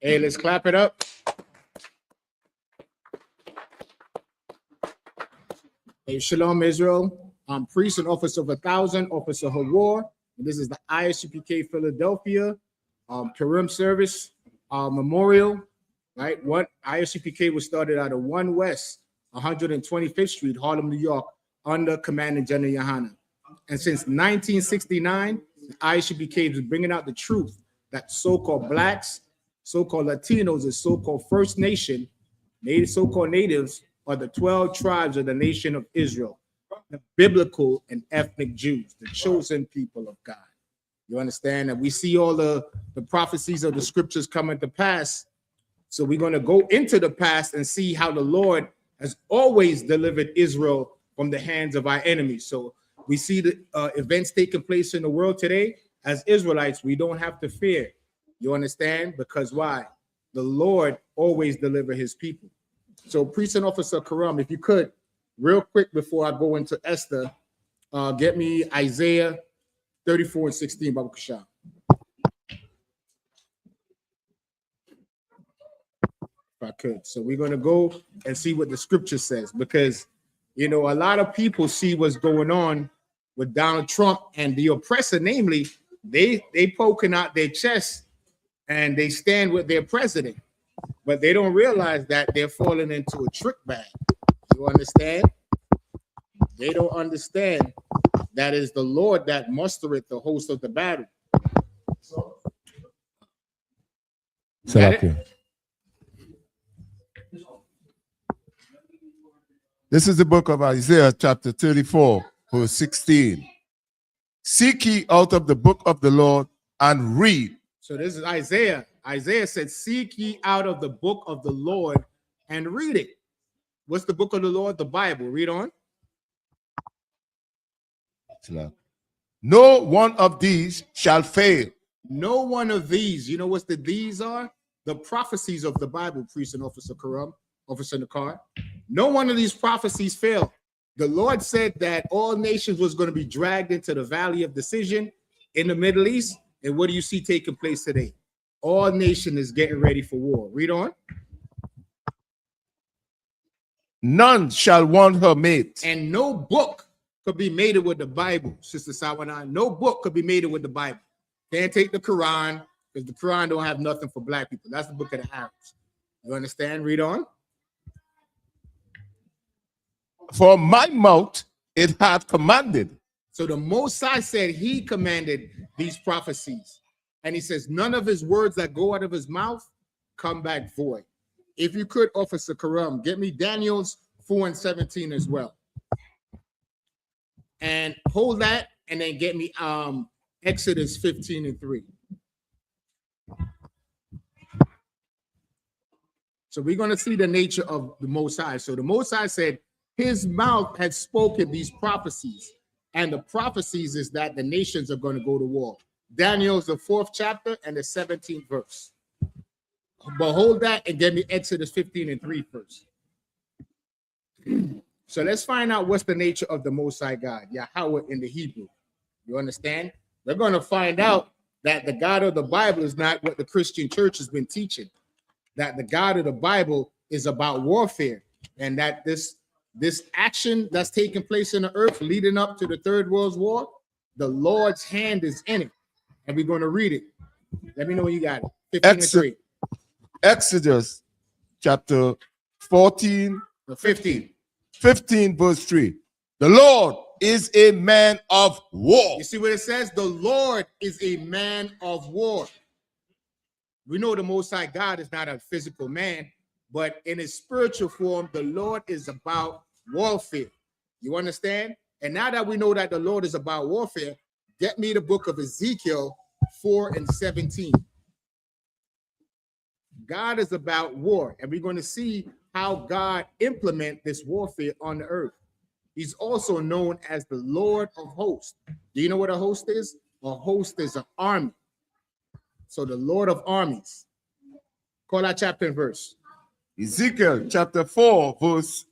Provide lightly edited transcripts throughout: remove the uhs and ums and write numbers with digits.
Hey, let's clap it up. Hey, Shalom, Israel. I'm priest and officer of 1,000, officer of war. And this is the I.S.U.P.K. Philadelphia Purim service memorial. Right, what I.S.U.P.K. was started out of 1 West 125th Street, Harlem, New York, under Commanding General YAHANNA. And since 1969, the I.S.U.P.K. is bringing out the truth that so-called blacks, so-called Latinos, and so-called First Nation, so-called natives are the 12 tribes of the nation of Israel, the biblical and ethnic Jews, the chosen people of God. You understand that we see all the prophecies of the scriptures coming to pass. So we're going to go into the past and see how the Lord has always delivered Israel from the hands of our enemies. So we see the events taking place in the world today. As Israelites, we don't have to fear. You understand? Because why? The Lord always deliver his people. So priest and officer Karam, if you could, real quick before I go into Esther, get me Isaiah 34:16, Baba Kasha. If I could. So we're going to go and see what the scripture says, because, you know, a lot of people see what's going on with Donald Trump and the oppressor, namely, they poking out their chest and they stand with their president, but they don't realize that they're falling into a trick bag. You understand? They don't understand that is the Lord that mustereth the host of the battle. This is the book of Isaiah, chapter 34, verse 16. Seek ye out of the book of the Lord and read. So this is Isaiah. Isaiah said, seek ye out of the book of the Lord and read it. What's the book of the Lord? The Bible. Read on. No one of these shall fail. No one of these. You know what these are? The prophecies of the Bible, priest and officer Karam, officer Nakar. No one of these prophecies fail. The Lord said that all nations was going to be dragged into the valley of decision in the Middle East. And what do you see taking place today? All nation is getting ready for war. Read on. None shall want her mate. And no book could be mated with the Bible, Sister Sawana. No book could be mated with the Bible. Can't take the Quran, because the Quran don't have nothing for black people. That's the book of the Arabs. You understand? Read on. For my mouth it hath commanded. So the Most High said he commanded these prophecies. And he says, none of his words that go out of his mouth come back void. If you could, Officer Karam, get me Daniel's 4:17 as well. And hold that, and then get me Exodus 15:3. So we're going to see the nature of the Most High. So the Most High said his mouth had spoken these prophecies. And the prophecies is that the nations are going to go to war. Daniel's the 4th chapter and the 17th verse. But hold that and get me Exodus 15:3 first. So let's find out what's the nature of the Most High God, Yahweh in the Hebrew. You understand? We're going to find out that the God of the Bible is not what the Christian church has been teaching. That the God of the Bible is about warfare, and that this action that's taking place in the earth leading up to the Third World War, the Lord's hand is in it. And we're going to read it. Let me know when you got it. 15:3. Exodus chapter 14, 15 verse 3. The Lord is a man of war. You see what it says? The Lord is a man of war. We know the Most High God is not a physical man, but in his spiritual form, the Lord is about warfare. You understand? And now that we know that the Lord is about warfare, get me the book of Ezekiel 4:17. God is about war, and we're going to see how God implement this warfare on the earth. He's also known as the Lord of hosts. Do you know what a host is? A host is an army. So the Lord of armies. Call that chapter and verse. Ezekiel chapter 4 verse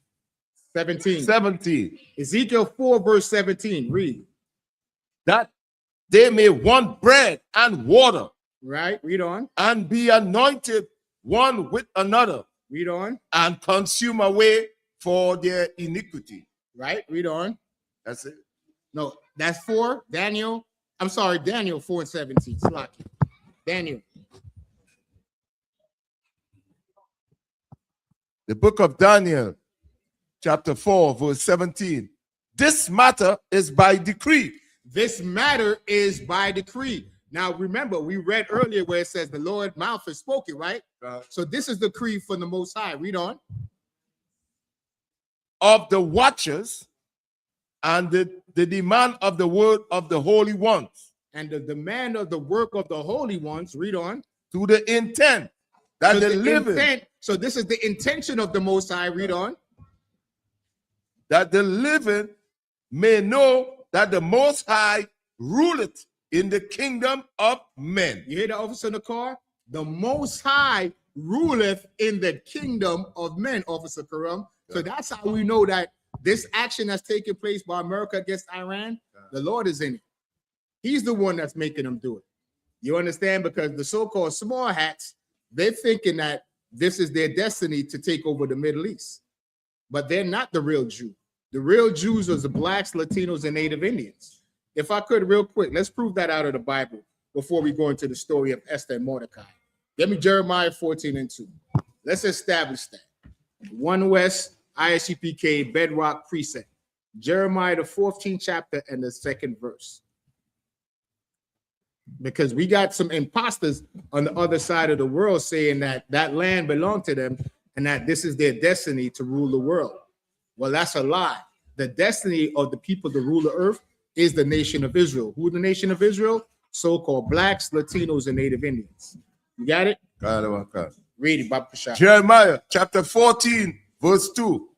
17. Ezekiel 4 verse 17. Read. That they may want bread and water. Right, read on. And be anointed one with another, Read on. and consume away for their iniquity. Right? Read on. That's it. No, that's 4. Daniel. I'm sorry, Daniel 4:17. Slocky. Daniel. The book of Daniel, chapter 4, verse 17. This matter is by decree. This matter is by decree. Now, remember, we read earlier where it says the Lord's mouth has spoken, right? So this is the decree from the Most High. Read on. Of the watchers and the demand of the word of the holy ones. And the demand of the work of the holy ones. Read on. To the intent that So the living. intent, so this is the intention of the Most High. Read on. That the living may know that the Most High ruleth in the kingdom of men. You hear the officer in the car? The Most High ruleth in the kingdom of men, Officer Karam. So that's how we know that this action that's taking place by America against Iran, the Lord is in it. He's the one that's making them do it. You understand? Because the so-called small hats, they're thinking that this is their destiny to take over the Middle East. But they're not the real Jew. The real Jews are the blacks, Latinos, and Native Indians. If I could, real quick, let's prove that out of the Bible before we go into the story of Esther and Mordecai. Give me Jeremiah 14:2. Let's establish that. 1 West, I.S.U.P.K, bedrock precept. Jeremiah, the 14th chapter and the 2nd verse. Because we got some imposters on the other side of the world saying that that land belonged to them and that this is their destiny to rule the world. Well, that's a lie. The destiny of the people to rule the earth is the nation of Israel. Who is the nation of Israel? So-called blacks, Latinos, and Native Indians. You got it? Read it, Baba Kashaf. Jeremiah chapter 14, verse 2.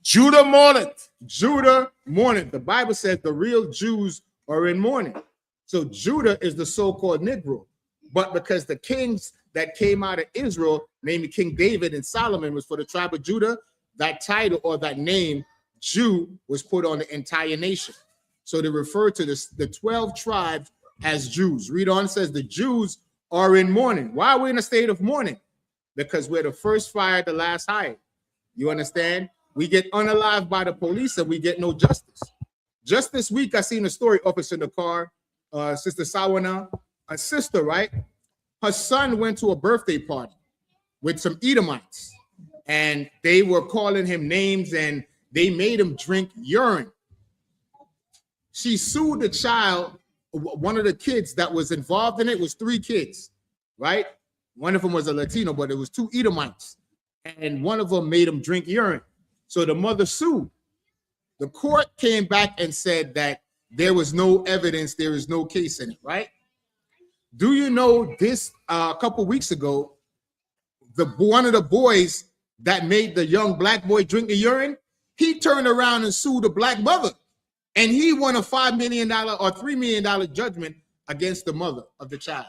Judah mourneth. Judah mourneth. The Bible says the real Jews are in mourning. So Judah is the so-called Negro. But because the kings that came out of Israel, namely King David and Solomon, was for the tribe of Judah, that title or that name, Jew, was put on the entire nation. So they refer to this, the 12 tribes as Jews. Read on, it says the Jews are in mourning. Why are we in a state of mourning? Because we're the first fired, the last hired. You understand? We get unalived by the police and we get no justice. Just this week, I seen a story, officer in the car, Sister Sawana, a sister, right? Her son went to a birthday party with some Edomites and they were calling him names and they made him drink urine. She sued the child. One of the kids that was involved in it was 3 kids, right? One of them was a Latino, but it was 2 Edomites. And one of them made him drink urine. So the mother sued. The court came back and said that there was no evidence, there is no case in it, right? Do you know this a couple weeks ago, one of the boys that made the young black boy drink the urine, he turned around and sued the black mother. And he won a $5 million or $3 million judgment against the mother of the child.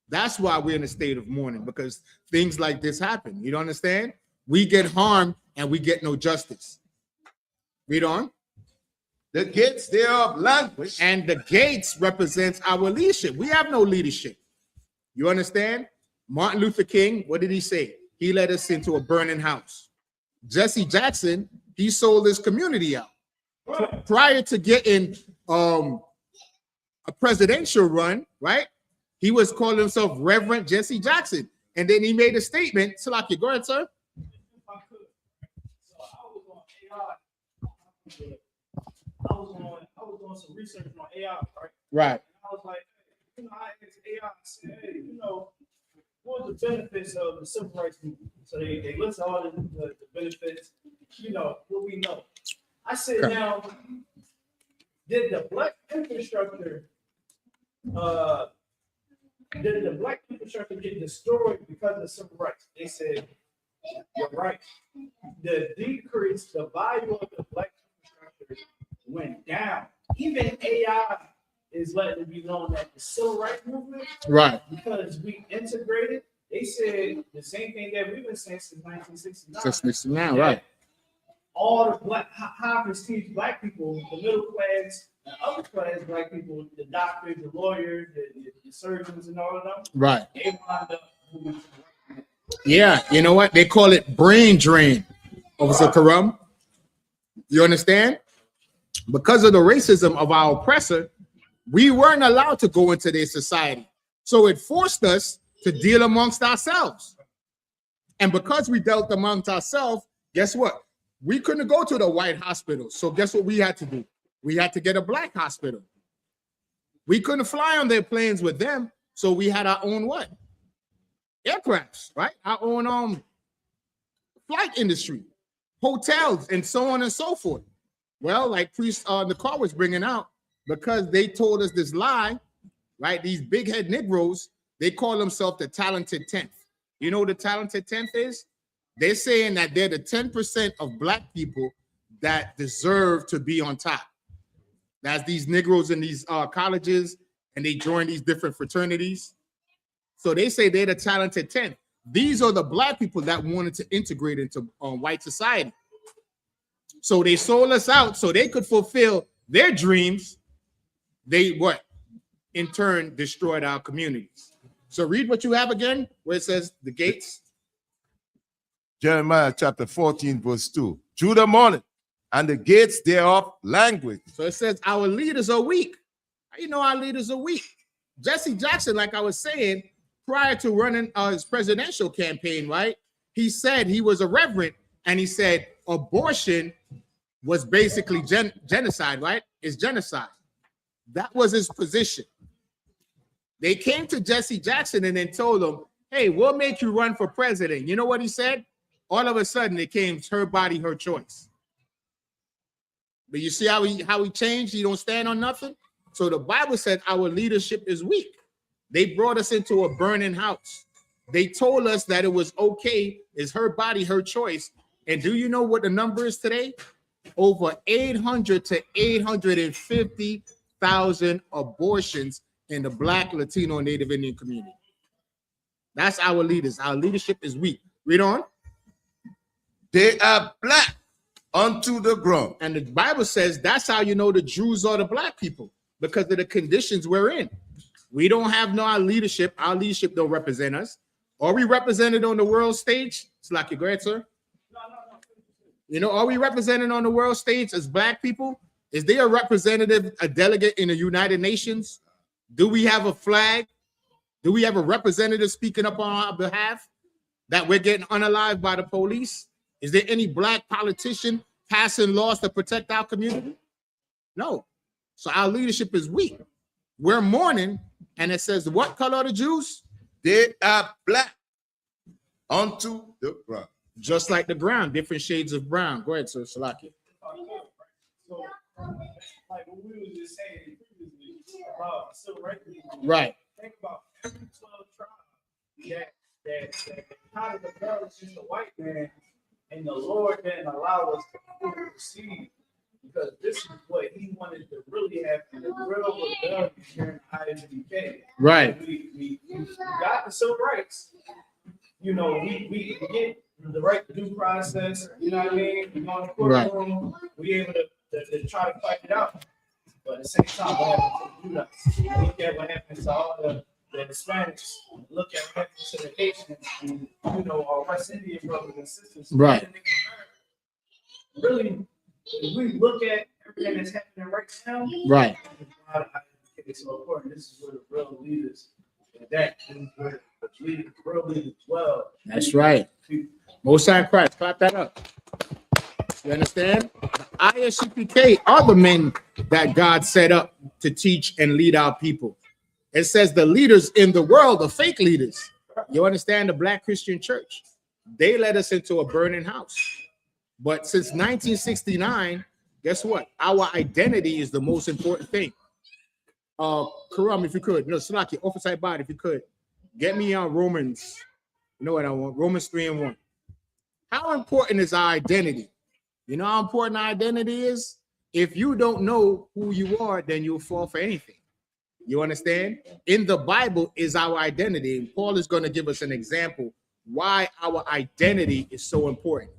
That's why we're in a state of mourning, because things like this happen. You don't understand? We get harmed and we get no justice. Read on. The gates thereof languish. And the gates represents our leadership. We have no leadership. You understand? Martin Luther King, what did he say? He led us into a burning house. Jesse Jackson, he sold his community out. Prior to getting a presidential run, right? He was calling himself Reverend Jesse Jackson. And then he made a statement. Salaki, go ahead, sir. I was doing some research on AI, right? Right. And I was like, I asked AI, I said, hey, what are the benefits of the civil rights movement? So they list all the benefits, what we know. I said, now, did the black infrastructure get destroyed because of the civil rights? They said, you're right. The value of the black infrastructure went down. Even AI is letting it be known that the civil rights movement, right, because we integrated, they said the same thing that we've been saying since 1969. Since 69, right. All the black, high prestige black people, the middle class and upper class black people, the doctors, the lawyers, the surgeons, and all of them, right, they wound up moving to the right. Yeah, you know what? They call it brain drain, Officer Karam. You understand? Because of the racism of our oppressor, we weren't allowed to go into their society. So it forced us to deal amongst ourselves. And because we dealt amongst ourselves, guess what? We couldn't go to the white hospital. So guess what we had to do? We had to get a black hospital. We couldn't fly on their planes with them. So we had our own what? Aircrafts, right? Our own flight industry, hotels, and so on and so forth. Well, like Priest Nicole was bringing out, because they told us this lie, right? These big head Negroes, they call themselves the talented 10th. You know what the talented 10th is? They're saying that they're the 10% of black people that deserve to be on top. That's these Negroes in these colleges, and they join these different fraternities. So they say they're the talented 10th. These are the black people that wanted to integrate into white society. So they sold us out so they could fulfill their dreams. They what? In turn, destroyed our communities. So read what you have again, where it says the gates. Jeremiah chapter 14, verse 2. Judah mourned, and the gates thereof languid. So it says our leaders are weak. How you know our leaders are weak? Jesse Jackson, like I was saying, prior to running his presidential campaign, right? He said he was a reverend, and he said abortion was basically genocide, right? It's genocide. That was his position. They came to Jesse Jackson and then told him, hey, we'll make you run for president. You know what he said? All of a sudden, it came her body, her choice. But you see how he changed? He don't stand on nothing. So the Bible said our leadership is weak. They brought us into a burning house. They told us that it was okay. It's her body, her choice. And do you know what the number is today? Over 800 to 850,000 abortions in the Black, Latino, and Native Indian community. That's our leaders. Our leadership is weak. Read on. They are black unto the ground. And the Bible says that's how you know the Jews are the black people, because of the conditions we're in. We don't have our leadership. Our leadership don't represent us. Are we represented on the world stage? It's like you go ahead, sir. You know, are we represented on the world stage as black people? Is there a representative, a delegate in the United Nations? Do we have a flag? Do we have a representative speaking up on our behalf that we're getting unalived by the police? Is there any black politician passing laws to protect our community? No. So our leadership is weak. We're mourning, and it says, what color are the Jews? They are black unto the ground. Just like the ground, different shades of brown. Go ahead, sir. Salaki. So, like what we were just saying previously about civil rights, Right. think about every 12 tribes that kind of developed in the white man, and the Lord didn't allow us to proceed, because this is what he wanted to really happen, the real rebellion here in I.S.U.P.K. Right. We got the civil rights. You know, we get the right to due process, you know what I mean? We go in the courtroom, we able to try to fight it out. But at the same time, what happened to the Judas? Look at what happened to all the Hispanics. Look at what happened to the Haitians, and, you know, our West Indian brothers and sisters. Right. Really, if we look at everything that's happening right now, Right. it's so important. This is where the real leaders, that is where the real leaders dwell. That's right. Most High Christ, clap that up. You understand? The I.S.U.P.K are the men that God set up to teach and lead our people. It says the leaders in the world are fake leaders. You understand? The Black Christian Church, they led us into a burning house. But since 1969, guess what? Our identity is the most important thing. Karam, if you could, no, Salaki, officer body, if you could, get me on Romans. You know what I want? Romans 3:1. How important is our identity? You know how important our identity is? If you don't know who you are, then you'll fall for anything. You understand? In the Bible is our identity. And Paul is going to give us an example why our identity is so important.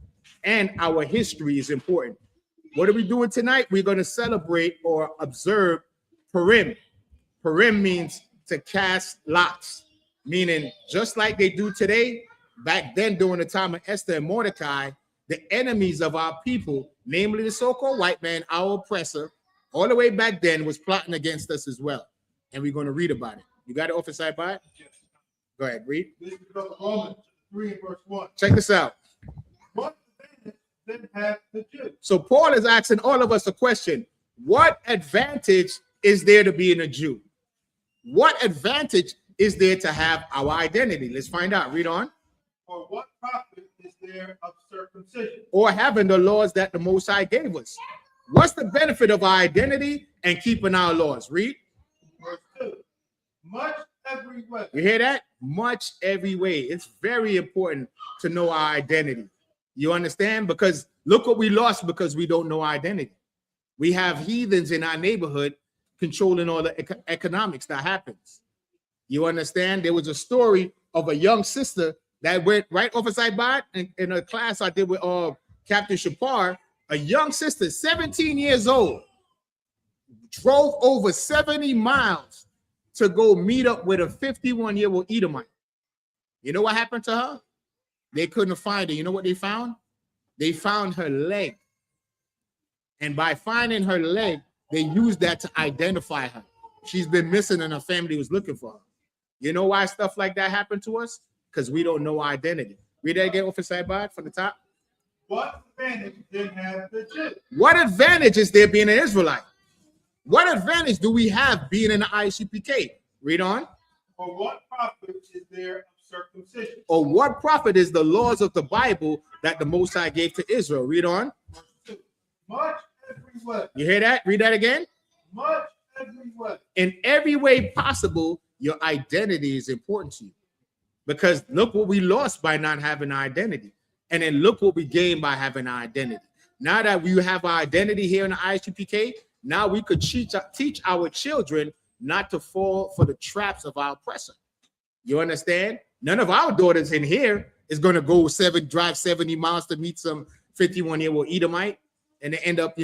And our history is important. What are we doing tonight? We're going to celebrate or observe Purim. Purim means to cast lots, meaning just like they do today, back then during the time of Esther and Mordecai, the enemies of our people, namely the so-called white man, our oppressor, all the way back then was plotting against us as well. And we're going to read about it. You got it off the side by it? Go ahead, read. This is Romans 3 and verse 1. Check this out. What advantage then have the Jews? So Paul is asking all of us a question. What advantage is there to being a Jew? What advantage is there to have our identity? Let's find out. Read on. Or what profit is there of circumcision? Or having the laws that the Most High gave us. What's the benefit of our identity and keeping our laws? Read. Verse 2. Much every way. You hear that? Much every way. It's very important to know our identity. You understand? Because look what we lost because we don't know our identity. We have heathens in our neighborhood controlling all the economics that happens. You understand? There was a story of a young sister that went right off a side by in a class I did with Captain Shapar. A young sister, 17 years old, drove over 70 miles to go meet up with a 51-year-old Edomite. You know what happened to her? They couldn't find her. You know what they found? They found her leg. And by finding her leg, they used that to identify her. She's been missing and her family was looking for her. You know why stuff like that happened to us? Because we don't know our identity. Read that again off the side by from the top. What advantage then have the Jews? What advantage is there being an Israelite? What advantage do we have being in the I.S.U.P.K? Read on. Or what profit is there of circumcision? Or what profit is the laws of the Bible that the Most High gave to Israel? Read on. Verse 2. Much every way. You hear that? Read that again. Much every way. In every way possible, your identity is important to you. Because look what we lost by not having our identity. And then look what we gained by having our identity. Now that we have our identity here in the I.S.U.P.K, now we could teach our children not to fall for the traps of our oppressor. You understand? None of our daughters in here is going to go drive 70 miles to meet some 51-year-old Edomite and they end up,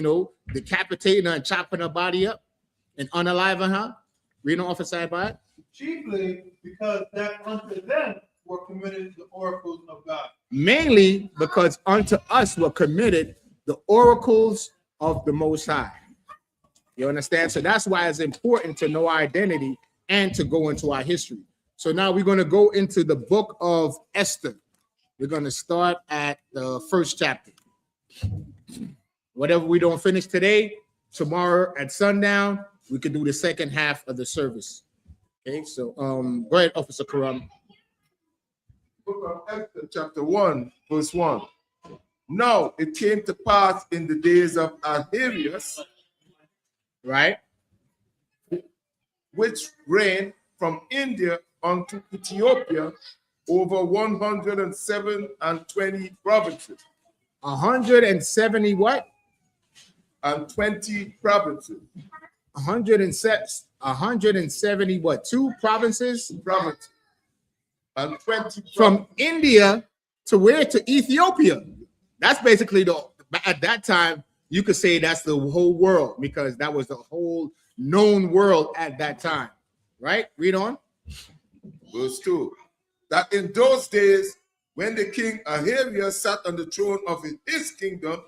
decapitating her and chopping her body up and unaliving her. Read on off the side by it. Chiefly because that unto them were committed the oracles of God. Mainly because unto us were committed the oracles of the Most High. You understand? So that's why it's important to know our identity and to go into our history. So now we're going to go into the book of Esther. We're going to start at the first chapter. Whatever we don't finish today, tomorrow at sundown, we could do the second half of the service. Okay, so go ahead, Officer Karam. Book of Esther, chapter 1, verse 1. Now it came to pass in the days of Ahasuerus, Right? which reigned from India unto Ethiopia, over 107 and 20 provinces. 170 what? And 20 provinces. 170 what? 2 provinces? Provinces. And 20 From India to where? To Ethiopia. That's basically at that time, you could say that's the whole world because that was the whole known world at that time. Right? Read on. Verse 2. That in those days, when the king Ahasuerus sat on the throne of his kingdom,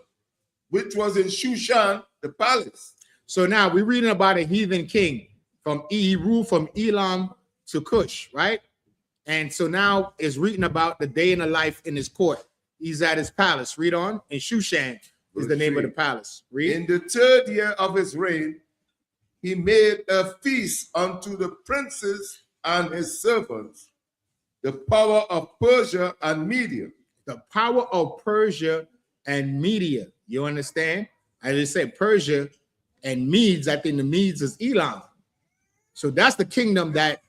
which was in Shushan, the palace. So now we're reading about a heathen king he ruled from Elam to Cush, right? And so now it's reading about the day in the life in his court. He's at his palace. Read on. And Shushan is the name of the palace. Read. In the 3rd year of his reign, he made a feast unto the princes and his servants, the power of Persia and Media. The power of Persia and Media. You understand? I just said Persia and Medes. I think the Medes is Elam. So that's the kingdom that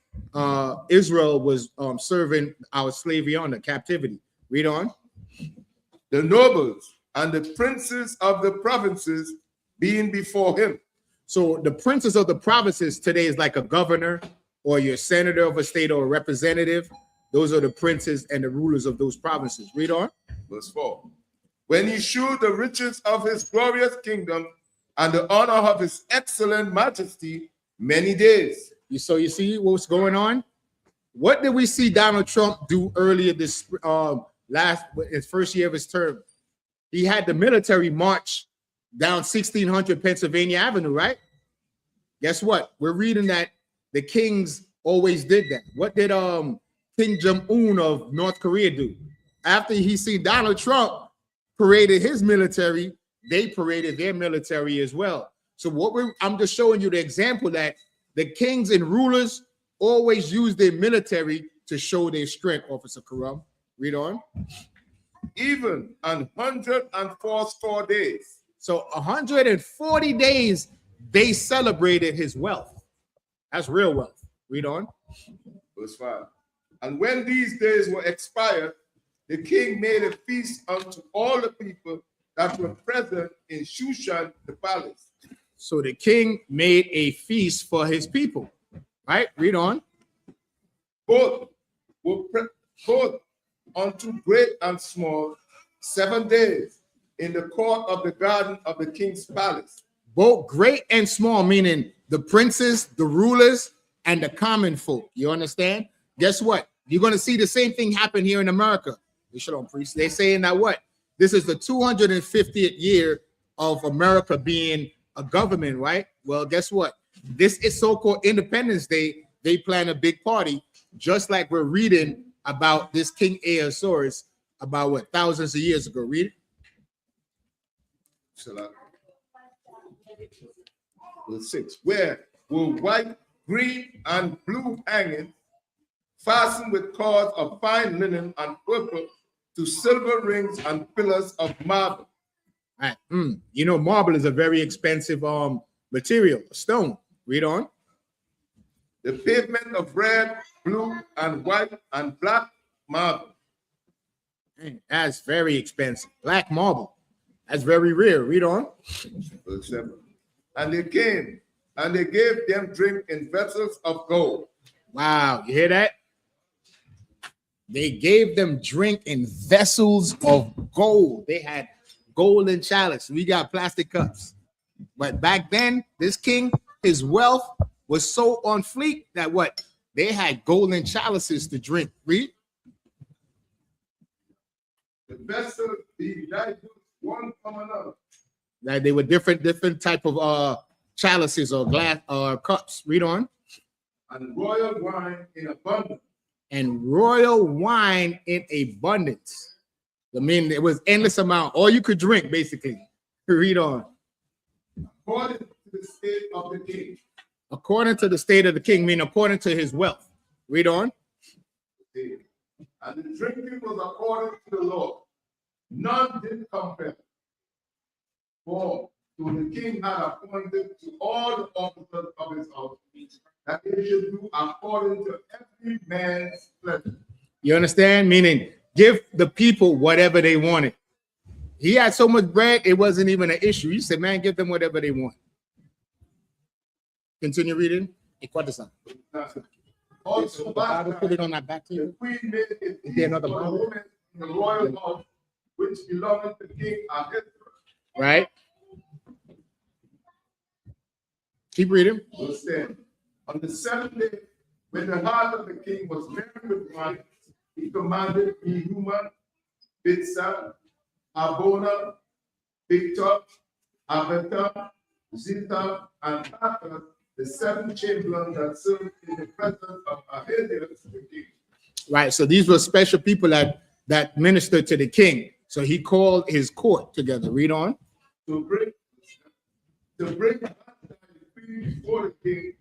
Israel was serving our slavery on, the captivity. Read on. The nobles and the princes of the provinces being before him. So the princes of the provinces today is like a governor or your senator of a state or a representative. Those are the princes and the rulers of those provinces. Read on. Verse 4. When he shewed the riches of his glorious kingdom and the honor of his excellent majesty many days. So you see what's going on? What did we see Donald Trump do earlier this his first year of his term? He had the military march down 1600 Pennsylvania Avenue, right? Guess what? We're reading that the kings always did that. What did Kim Jong-un of North Korea do? After he seen Donald Trump paraded his military, they paraded their military as well. So I'm just showing you the example that the kings and rulers always use their military to show their strength, Officer Karam. Read on. Even 104 days. So 140 days they celebrated his wealth. That's real wealth. Read on. Verse 5. And when these days were expired, the king made a feast unto all the people that were present in Shushan the palace. So the king made a feast for his people. Right? Read on. Both unto great and small, 7 days in the court of the garden of the king's palace. Both great and small, meaning the princes, the rulers, and the common folk. You understand? Guess what? You're going to see the same thing happen here in America. Shalom, priest. They're saying that what? This is the 250th year of America being a government, right? Well, guess what? This is so-called Independence Day. They plan a big party, just like we're reading about this King Ahasuerus about what, thousands of years ago. Read it. SHALAM. Verse 6. Where were white, green, and blue hangings fastened with cords of fine linen and purple to silver rings and pillars of marble. All right. You know, marble is a very expensive material, stone. Read on. The pavement of red, blue, and white, and black marble. That's very expensive. Black marble. That's very rare. Read on. Verse 7. And they came, and they gave them drink in vessels of gold. Wow, you hear that? They gave them drink in vessels of gold. They had golden chalice. We got plastic cups. But back then, this king, his wealth was so on fleek that what? They had golden chalices to drink. Read. The vessel being diverse one from another. That they were different type of chalices or glass or cups. Read on. And royal wine in abundance. And royal wine in abundance. I mean, it was endless amount. All you could drink, basically. Read on. According to the state of the king. According to the state of the king, meaning according to his wealth. Read on. And the drinking was according to the law. None did compel. For the king had appointed to all the officers of his house that they should do according to every man's pleasure. You understand? Meaning, give the people whatever they wanted. He had so much bread, it wasn't even an issue. He said, man, give them whatever they want. Continue reading. Also, Put it on that back to the you. queen made a Is there feast another for the Bible? women in the royal house, which belonged to King Ahasuerus. Right? Keep reading. Verse 10. On the 7th day, when the heart of the king was merry with wine, he commanded Ehuman, Bitsal, Abona, Victor, Abathar, Zita, and Hathach, the 7 chamberlains that served in the presence of Ahasuerus the king. Right. So these were special people that ministered to the king. So he called his court together. Read on. To bring the queen before the king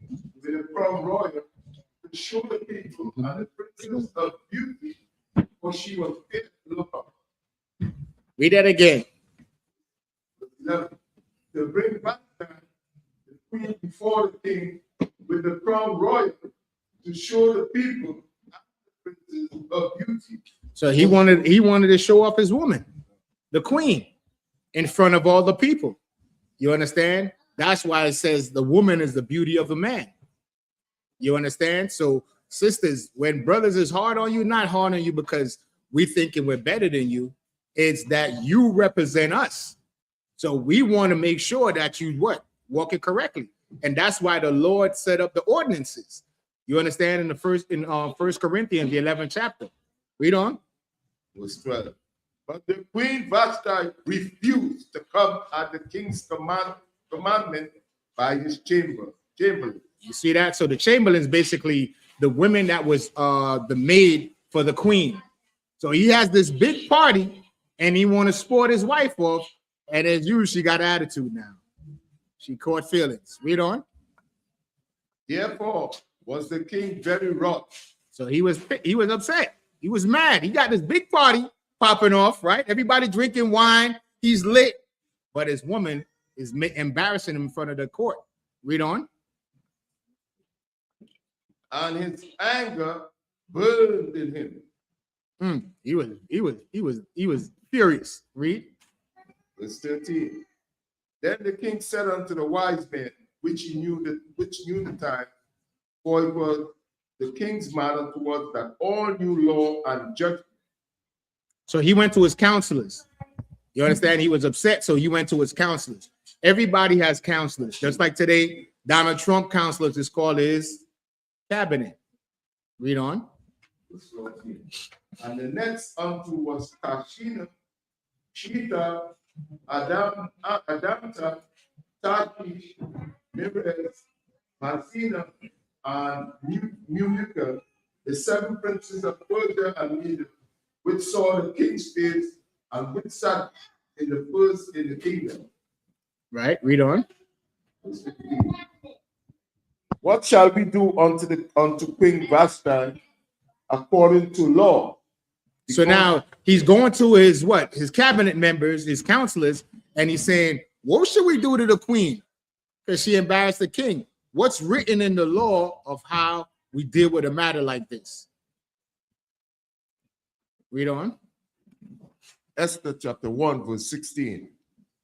with a crown royal, to show the people and the princess of beauty, for she was fit to look up. Read that again. To bring back the queen before the king with the crown royal, to show the people and the princess of beauty. So he wanted to show off his woman, the queen, in front of all the people. You understand? That's why it says the woman is the beauty of a man. You understand? So, sisters, when brothers is hard on you, not hard on you because we thinking we're better than you, it's that you represent us. So we want to make sure that you what? Walk it correctly. And that's why the Lord set up the ordinances. You understand? In the First Corinthians, the 11th chapter. Read on. Verse 12. But the Queen Vashti refused to come at the king's commandment by his chamberlain. You see that? So the chamberlain's basically the women that was the maid for the queen. So he has this big party and he want to sport his wife off. And as usual, she got attitude now. She caught feelings. Read on. Therefore was the king very wroth. So he was upset. He was mad. He got this big party popping off, right? Everybody drinking wine. He's lit. But his woman is embarrassing him in front of the court. Read on. And his anger burned in him. He was furious. Read. Verse 13. Then the king said unto the wise men, which knew the time, for it was the king's manner towards that all knew law and judgment. So he went to his counselors. You understand? He was upset, so he went to his counselors. Everybody has counselors. Just like today, Donald Trump counselors is called his cabinet. Read on. And the next unto was Tashina, Shita, Adamta, Tarshish, Meres, Marsina, and Munica, the 7 princes of Persia and Media, which saw the king's face and which sat in the kingdom. Right, read on. What shall we do unto Queen Vashti according to law? So now he's going to his cabinet members, his counselors, and he's saying, what should we do to the queen? Because she embarrassed the king. What's written in the law of how we deal with a matter like this? Read on. Esther chapter 1, verse 16.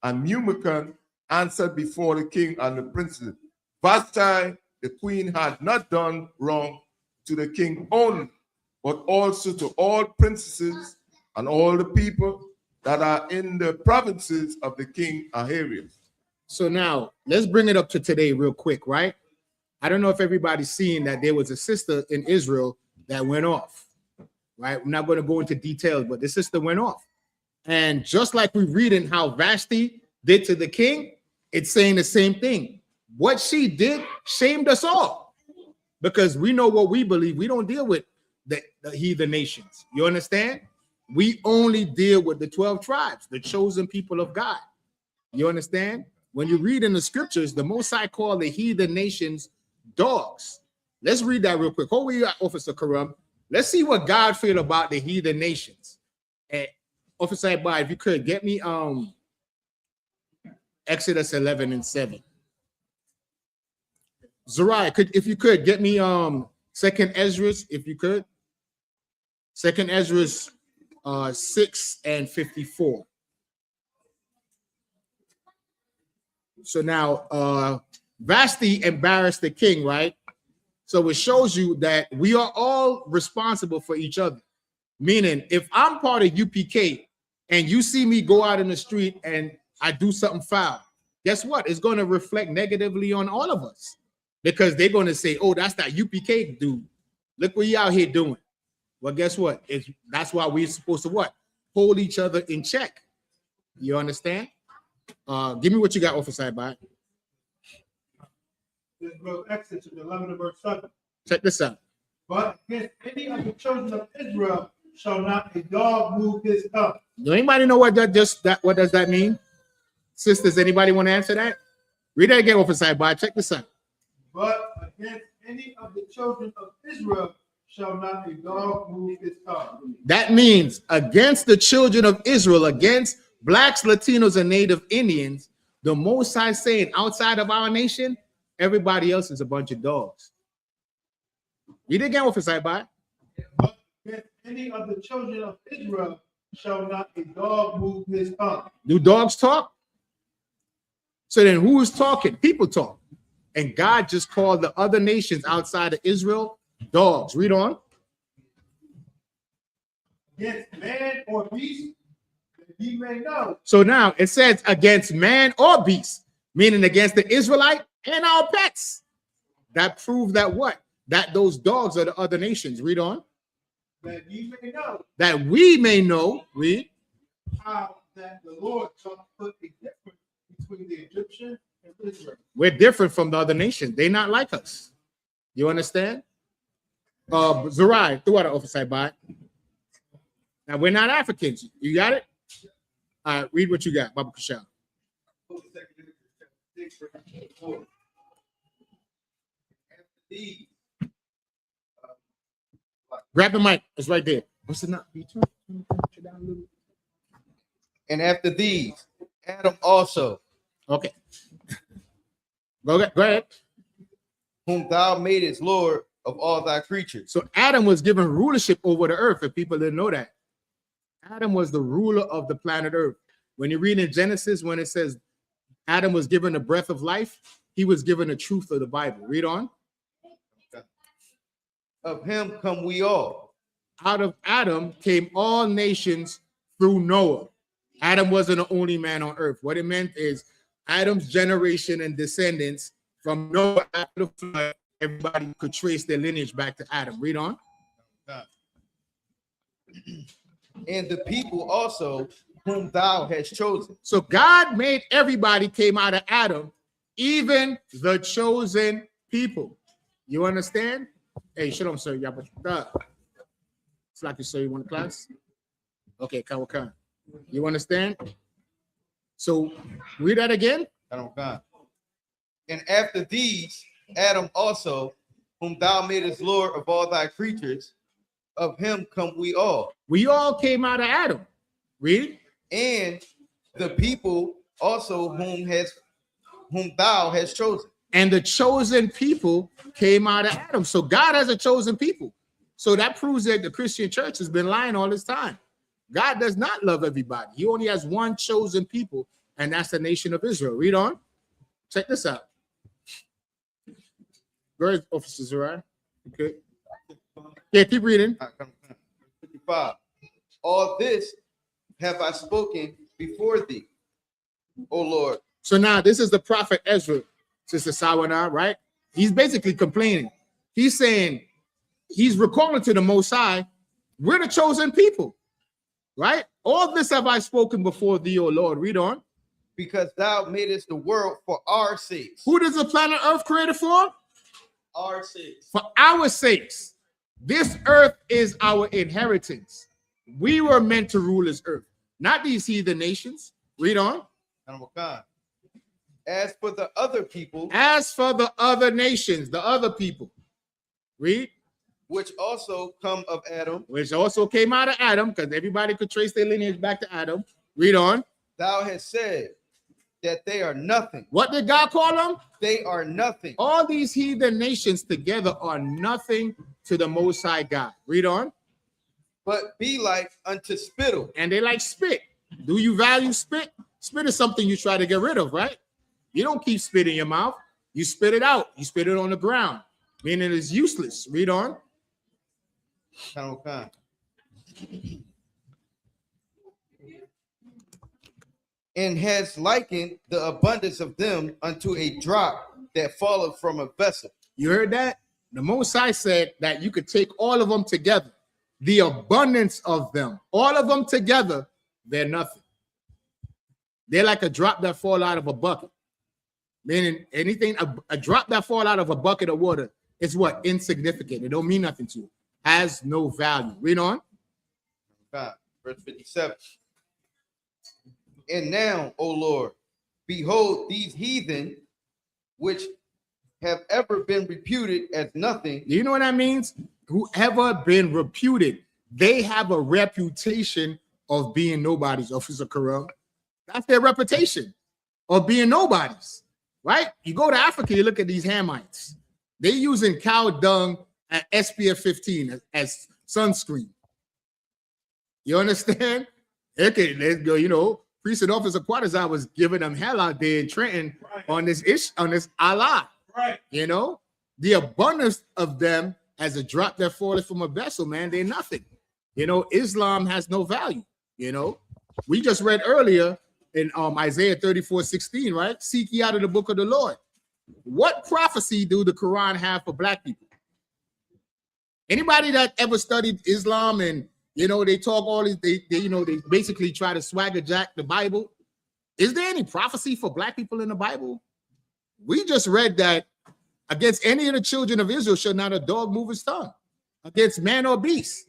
And Memucan answered before the king and the princes, Vashti, the queen, had not done wrong to the king only, but also to all princesses and all the people that are in the provinces of the king Ahasuerus. So now let's bring it up to today real quick, right? I don't know if everybody's seeing that there was a sister in Israel that went off, right? I'm not going to go into details, but the sister went off. And just like we read in how Vashti did to the king, it's saying the same thing. What she did shamed us all because we know what we believe. We don't deal with the heathen nations. You understand? We only deal with the 12 tribes, the chosen people of God. You understand? When you read in the scriptures, the Most High called the heathen nations dogs. Let's read that real quick. Hold we got Officer Karam. Let's see what God feel about the heathen nations. And Officer Ibai, if you could get me Exodus 11 and 7. Zariah, if you could get me 2nd Ezra, if you could. 2nd Ezra 6 and 54. So now Vashti embarrassed the king, right? So it shows you that we are all responsible for each other. Meaning, if I'm part of UPK and you see me go out in the street and I do something foul, guess what? It's going to reflect negatively on all of us because they're going to say, oh, that's that UPK dude. Look what you out here doing. Well, guess what? That's why we're supposed to what? Hold each other in check. You understand? Give me what you got, Officer Ibai. This was Exodus 11 and verse 7. Check this out. But against any of the children of Israel shall not a dog move his tongue. Do anybody know what what does that mean? Sisters, anybody want to answer that? Read that again, Officer Ibai. Check this out. But against any of the children of Israel shall not a dog move his tongue. That means against the children of Israel, against blacks, Latinos, and Native Indians, the Most High saying outside of our nation, everybody else is a bunch of dogs. Read it again, Officer Ibai. But against any of the children of Israel shall not a dog move his tongue. Do dogs talk? So then who is talking? People talk. And God just called the other nations outside of Israel dogs. Read on. Against man or beast, that ye may know. So now it says against man or beast, meaning against the Israelite and our pets. That proves that what? that those dogs are the other nations. Read on. that ye may know That we may know, read, how that the Lord shall put a difference between the Egyptian and Israel. we're different from the other nations. They're not like us. You understand? Zerai, throw out an oversight by. Now we're not Africans. You got it? All right, read what you got, Baba Kashal. Grab the mic. It's right there. What's it not? And after these, Adam also, Okay. Go ahead. whom thou madest Lord of all thy creatures. So Adam was given rulership over the earth, if people didn't know that. Adam was the ruler of the planet Earth. When you read in Genesis, when it says Adam was given the breath of life, he was given the truth of the Bible. Read on. Of him come we all. Out of Adam came all nations through Noah. Adam wasn't the only man on earth. What it meant is Adam's generation and descendants from Noah after the flood, everybody could trace their lineage back to Adam. Read on. And the people also whom thou hast chosen. So God made everybody came out of Adam, even the chosen people. You understand? Hey, shalom, sir. It's like you say you want a class? Okay, come. You understand? So read that again. And after these, Adam also, whom thou madest Lord of all thy creatures, of him come we all. We all came out of Adam. Read. And the people also whom thou hast chosen. And the chosen people came out of Adam. So God has a chosen people. So that proves that the Christian church has been lying all this time. God does not love everybody. He only has one chosen people, and that's the nation of Israel. Read on. Check this out. Go ahead, Officer Zerai. Okay. Yeah, keep reading. 55. All this have I spoken before thee, O Lord. So now this is the prophet Ezra, Sister Sawana, right? He's basically complaining. He's saying, he's recalling to the Most High, we're the chosen people, right? All this have I spoken before thee, O Lord. Read on. Because thou madest the world for our sakes. Who does the planet Earth created for? Our sakes. For our sakes. This earth is our inheritance. We were meant to rule this earth, not these heathen nations. Read on. As for the other people, as for the other nations, the other people, read, which also come of Adam, which also came out of Adam, because everybody could trace their lineage back to Adam. Read on. Thou hast said that they are nothing. What did God call them? They are nothing. All these heathen nations together are nothing to the Most High God. Read on. But be like unto spittle. And they like spit. Do you value spit? Spit is something you try to get rid of, right? You don't keep spit in your mouth. You spit it out. You spit it on the ground, meaning it's useless. Read on. And has likened the abundance of them unto a drop that falleth from a vessel. You heard that? The Most High said that you could take all of them together. The abundance of them, all of them together, they're nothing. They're like a drop that fall out of a bucket. Meaning anything, a drop that fall out of a bucket of water is what? Insignificant. It don't mean nothing to you. Has no value. Read on. Verse 57. And now, O Lord, behold these heathen, which have ever been reputed as nothing. You know what that means? Whoever been reputed, they have a reputation of being nobodies, Officer Carell. That's their reputation of being nobodies, right? You go to Africa, you look at these Hamites. They're using cow dung at SPF 15 as sunscreen. You understand? Okay, let's go. You know, Priest and Officer Quatazar was giving them hell out there in Trenton on this Allah. Right. You know, the abundance of them as a drop that falleth from a vessel, man, they're nothing. You know, Islam has no value. You know, we just read earlier in Isaiah 34:16, right? Seek ye out of the book of the Lord. What prophecy do the Quran have for black people? Anybody that ever studied Islam and they talk all this, they they basically try to swagger jack the Bible. Is there any prophecy for black people in the Bible? We just read that against any of the children of Israel shall not a dog move his tongue, against man or beast.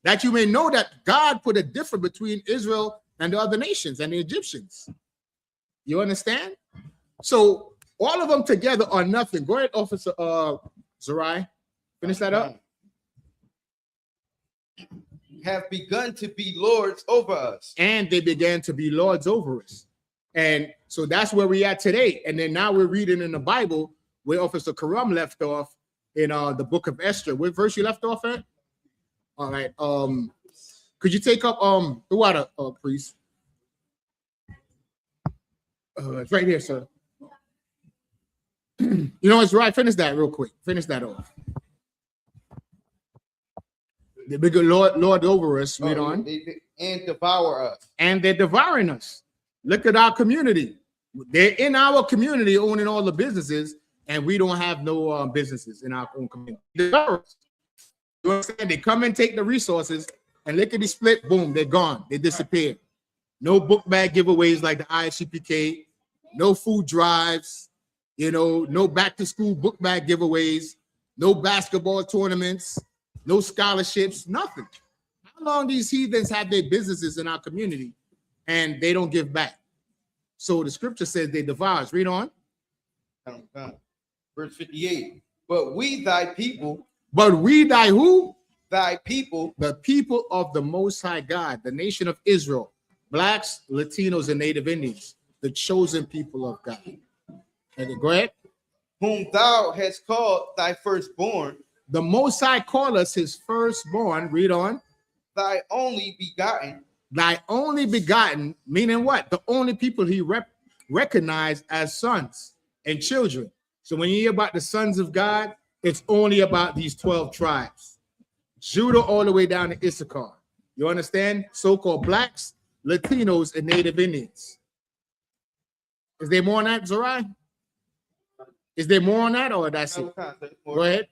That you may know that God put a difference between Israel and the other nations and the Egyptians. You understand? So all of them together are nothing. Go ahead, Officer Zerai. Finish that up. Have begun to be lords over us. And they began to be lords over us. And so that's where we are today. And then now we're reading in the Bible where Officer Karam left off in the book of Esther. What verse you left off at? All right. Could you take up the water, priest? It's right here, sir. It's right. Finish that real quick. Finish that off. The bigger Lord over us. Read on. And devour us. And they're devouring us. Look at our community. They're in our community owning all the businesses, and we don't have no businesses in our own community. You understand? They come and take the resources, and lickety split, boom, they're gone. They disappear. No book bag giveaways like the I.S.U.P.K. No food drives. No back to school book bag giveaways. No basketball tournaments. No scholarships. Nothing. How long these heathens have their businesses in our community and they don't give back? So the scripture says they devour us. Read on. Verse 58. But we thy people. But we thy who? Thy people. The people of the Most High God, the nation of Israel, blacks, Latinos, and Native Indians, the chosen people of God. And go ahead. Whom thou hast called thy firstborn. The Most High called us his firstborn. Read on. Thy only begotten. Thy only begotten, meaning what? The only people he recognized as sons and children. So when you hear about the sons of God, it's only about these 12 tribes. Judah all the way down to Issachar. You understand? So-called blacks, Latinos, and Native Indians. Is there more on that, Zerai? Is there more on that, or that's it? Go ahead.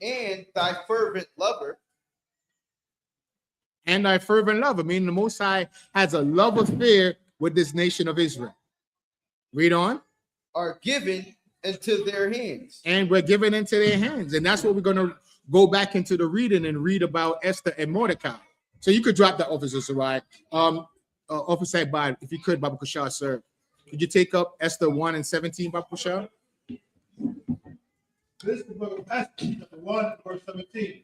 And thy fervent lover. And thy fervent lover, meaning the Most High has a love affair with this nation of Israel. Read on. Are given into their hands. And we're given into their hands. And that's what we're going to go back into the reading and read about Esther and Mordecai. So you could drop that, Officer Sarai. Officer Bad, if you could, Baba Kushar, sir. Could you take up Esther 1 and 17, Baba Kushar? This is the book of Esther, chapter 1, verse 17.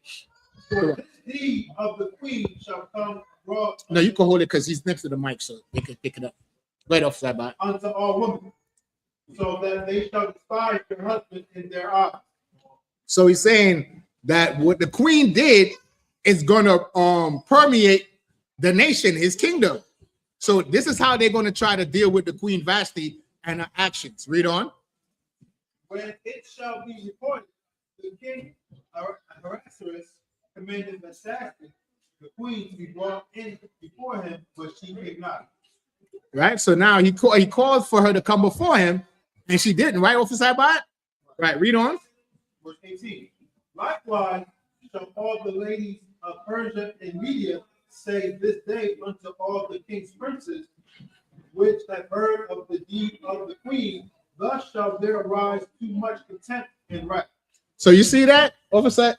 For this deed of the queen shall come abroad. No, you can hold it because he's next to the mic, so they can pick it up. Right off side by. Unto all women, so that they shall despise their husband in their eyes. So he's saying that what the queen did is gonna permeate the nation, his kingdom. So this is how they're gonna try to deal with the Queen Vashti and her actions. Read on. When it shall be reported, the king Ahasuerus commanded that Vashti, the queen, to be brought in before him, but she came not. Right. So now he called for her to come before him, and she didn't. Right, Officer Sabat? Right. Read on. Verse 18. Likewise shall all the ladies of Persia and Media say this day unto all the king's princes, which have heard of the deed of the queen. Thus shall there arise too much contempt and wrath. So you see that, Officer?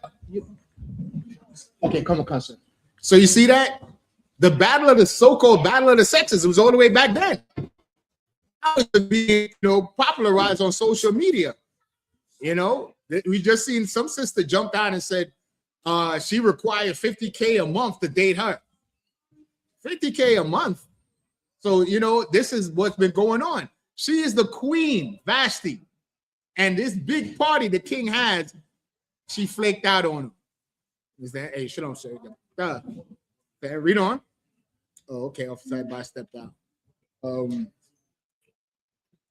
Okay, come on, sir. So you see that? The battle of the so-called battle of the sexes, it was all the way back then. Now it's being, popularized on social media. We just seen some sister jump out and said she required $50K a month to date her. $50K a month. So, this is what's been going on. She is the queen, Vashti. And this big party the king has, she flaked out on him. Is that, hey, shalom, sir. Read on. Oh, okay, Officer I stepped out.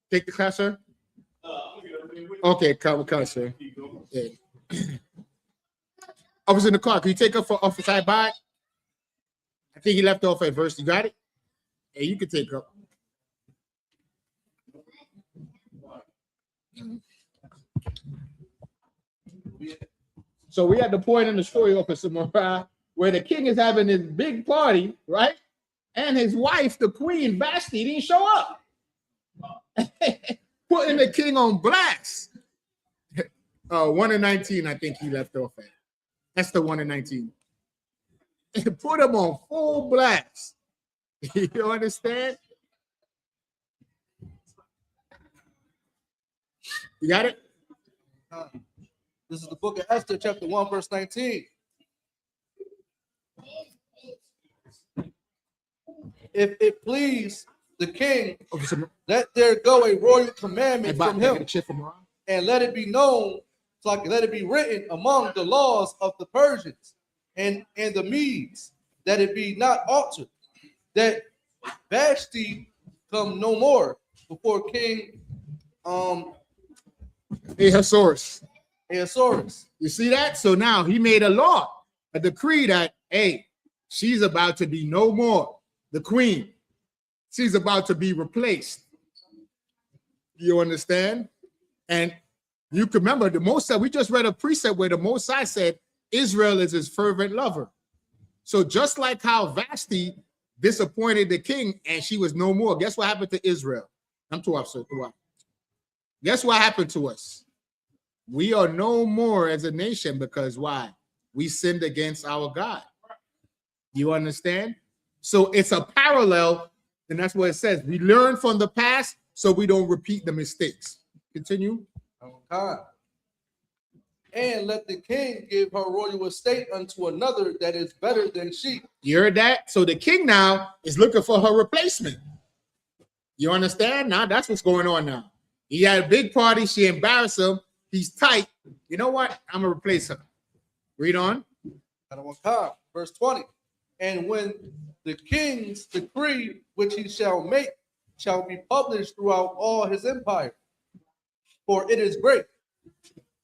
Take the class, sir. Okay, come, sir. Yeah. Officer in the car, can you take up for Officer Ibad? I think he left off at verse. You got it? Hey, you can take up. So we had the point in the story, Officer Moriah, where the king is having this big party, right? And his wife, the queen, Vashti, didn't show up. Putting the king on blast. 1 and 19, I think he left off at. That's the 1 and 19. Put him on full blast. You understand? You got it? This is the book of Esther, chapter 1, verse 19. If it please the king, let there go a royal commandment from him, and let it be known, like let it be written among the laws of the Persians and the Medes, that it be not altered, that Vashti come no more before King Ahasuerus. You see that? So now he made a law, a decree that, hey, she's about to be no more the queen. She's about to be replaced. You understand? And you can remember the Mosai, we just read a precept where the Mosai said Israel is his fervent lover. So just like how Vashti disappointed the king and she was no more, guess what happened to Israel? I'm too upset. Guess what happened to us? We are no more as a nation because why? We sinned against our God. You understand? So it's a parallel, and that's what it says. We learn from the past so we don't repeat the mistakes. Continue. And let the king give her royal estate unto another that is better than she. You heard that? So the king now is looking for her replacement. You understand? Now that's what's going on now. He had a big party. She embarrassed him. He's tight. You know what? I'm going to replace her. Read on. Verse 20. And when the king's decree, which he shall make, shall be published throughout all his empire, for it is great.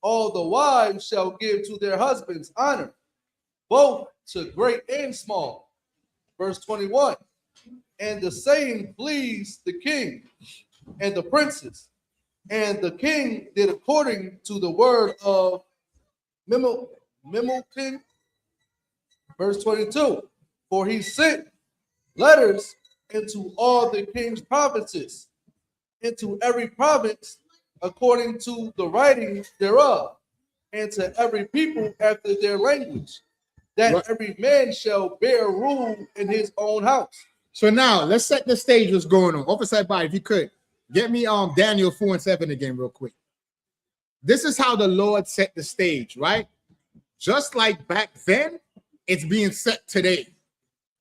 All the wives shall give to their husbands honor, both to great and small. Verse 21. And the saying pleased the king and the princes, and the king did according to the word of King. Verse 22. For he sent letters into all the king's provinces, into every province according to the writing thereof, and to every people after their language, that every man shall bear rule in his own house. So now let's set the stage. What's going on? Officer Body, if you could get me Daniel 4 and 7 again, real quick. This is how the Lord set the stage, right? Just like back then, it's being set today.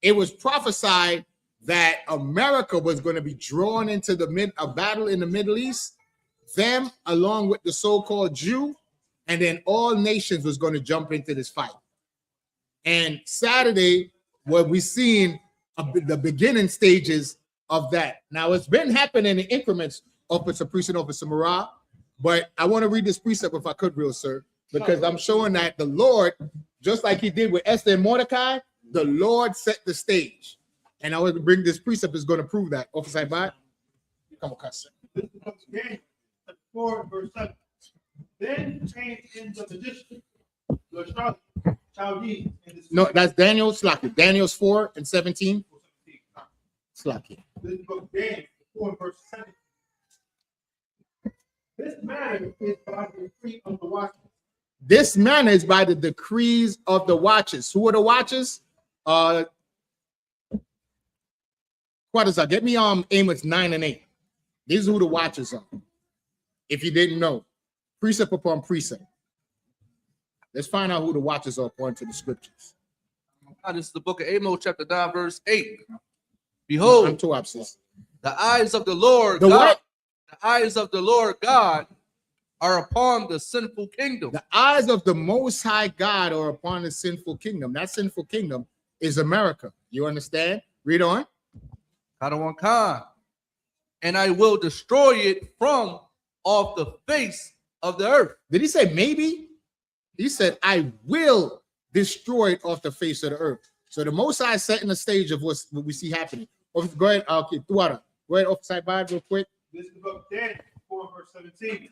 It was prophesied that America was going to be drawn into a battle in the Middle East, them along with the so-called Jew, and then all nations was going to jump into this fight. And Saturday, what we're seeing the beginning stages of that. Now, it's been happening in increments, Officer Priest and Officer Murrah, but I want to read this precept if I could, real sir, because I'm showing that the Lord, just like he did with Esther and Mordecai, the Lord set the stage. And I want to bring this precept is going to prove that. Officer Ibad, come on, cuss. Daniel 4, verse 7. Then came in the magician, the Chaldees. No, that's Daniel Slacky. Daniel's 4 and 17. Slacky. This book, Daniel 4, verse 7. This matter is by the decree of the watchers. This manner is by the decrees of the watchers. Who are the watchers? What is that? Get me Amos 9 and 8. These are who the watchers are. If you didn't know, precept upon precept. Let's find out who the watchers are according to the scriptures. This is the book of Amos, chapter 9, verse 8. Behold, I'm too upset. the eyes of the Lord The God, what? the eyes of the Lord God are upon the sinful kingdom. The eyes of the Most High God are upon the sinful kingdom. That sinful kingdom is America. You understand? Read on. And I will destroy it from off the face of the earth. Did he say maybe? He said, I will destroy it off the face of the earth. So the Most High is setting the stage of what we see happening. Go ahead, okay, Tuara. Go ahead, Officer Bad, real quick. This is the book, Daniel 4, verse 17.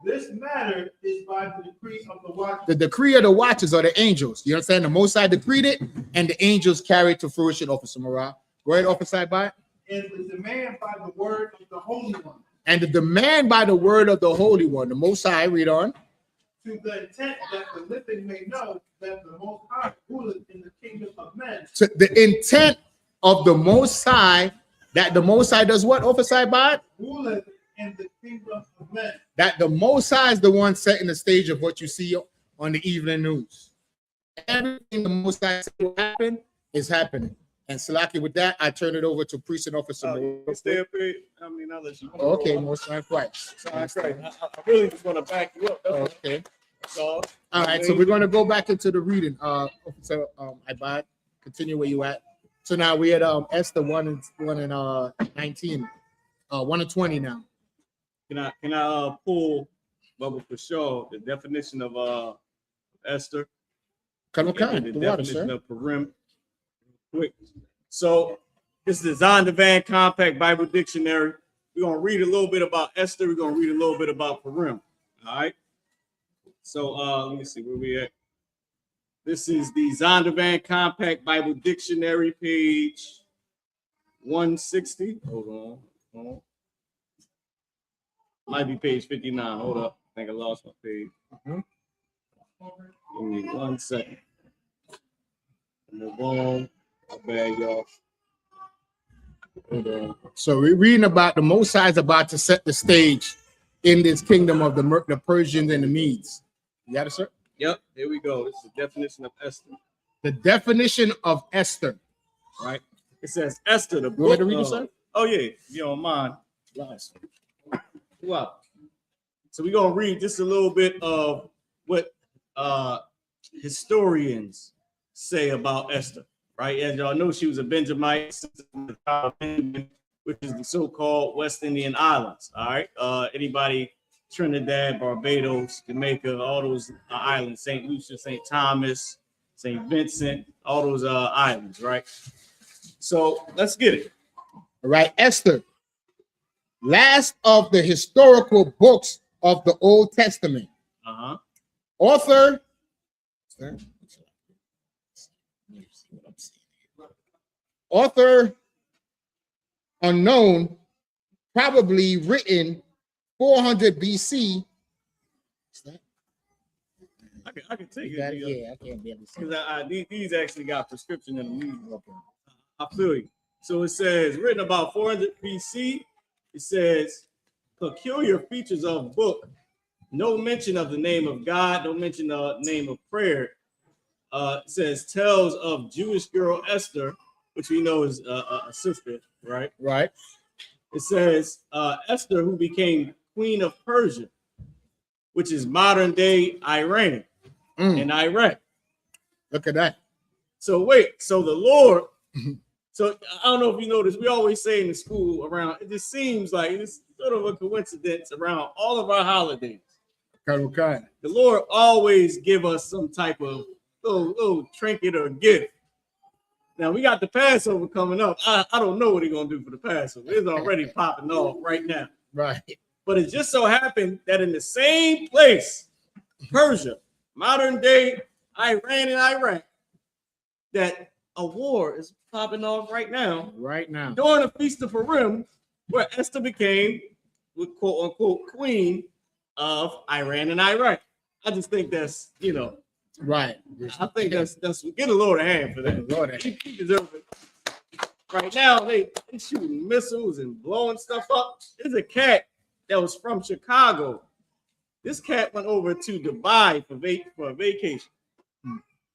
This matter is by the decree of the watchers. The decree of the watchers are the angels. You understand? The Most High decreed it, and the angels carried to fruition. Officer Morale. Go ahead, Officer Ibad. And the demand by the word of the Holy One. And the demand by the word of the Holy One. The Most High, read on. To the intent that the living may know that the Most High ruleth in the kingdom of men. To the intent of the Most High, that the Most High does what, Officer Ibad? Ruleth in the kingdom of men. That the Most High is the one setting the stage of what you see on the evening news. Everything the Most High said will happen is happening. And Salaki, with that, I turn it over to Priest and Officer. Stay up here. I mean, I'll let you. Okay, Most High Christ. Sorry, I really just want to back you up. That's Okay. all. All right, so we're going to go back into the reading. Officer Ibad, continue where you at. So now we had Esther 1 and 19, 1 and 20 now. Can I pull Bubba for sure the definition of Esther? Colonel And Khan, the the water, definition sir. of Purim. Quick. So this is the Zondervan Compact Bible Dictionary. We're gonna read a little bit about Esther. We're gonna read a little bit about Purim. All right. So let me see where we at. This is the Zondervan Compact Bible Dictionary, page 160. Hold on. Might be page 59. Hold up. I think I lost my page. Give me 1 second. Move on. My bad, y'all. Hold on. So we're reading about the Most High is about to set the stage in this kingdom of the Persians and the Medes. You got it, sir? Yep, here we go. This is the definition of Esther. The definition of Esther. Right? It says Esther, the You want me book to read it, of- sir? Oh, yeah, if you don't mind. Wow. So we're going to read just a little bit of what historians say about Esther, right? As y'all know, she was a Benjamite, which is the so-called West Indian Islands, all right? Anybody, Trinidad, Barbados, Jamaica, all those islands, St. Lucia, St. Thomas, St. Vincent, all those islands, right? So let's get it. All right, Esther. Last of the historical books of the Old Testament. Uh-huh. Author. Author unknown, probably written 400 BC. I can take You got it. it? Yeah, I can't be able to see. Because these actually got prescription in the news. I feel you. So it says, written about 400 BC, it says, peculiar features of book, no mention of the name of God, no mention of the name of prayer. It says, tells of Jewish girl Esther, which we know is a sister, right? Right. It says, Esther, who became queen of Persia, which is modern day Iran and Iraq. Look at that. So wait, so the Lord, so I don't know if you noticed, we always say in the school around, it just seems like it's sort of a coincidence around all of our holidays. Colonel Khan. The Lord always give us some type of little trinket or gift. Now we got the Passover coming up. I don't know what he's gonna do for the Passover. It's already popping off right now. Right. But it just so happened that in the same place, Persia, modern day Iran and Iraq, that a war is popping off right now Right now. during the Feast of Purim, where Esther became, quote unquote, queen of Iran and Iraq. I just think that's, Right. I think that's get a Lord a hand for that. Lord, that- He deserves it. Right now, they shooting missiles and blowing stuff up. There's a cat that was from Chicago. This cat went over to Dubai for a vacation.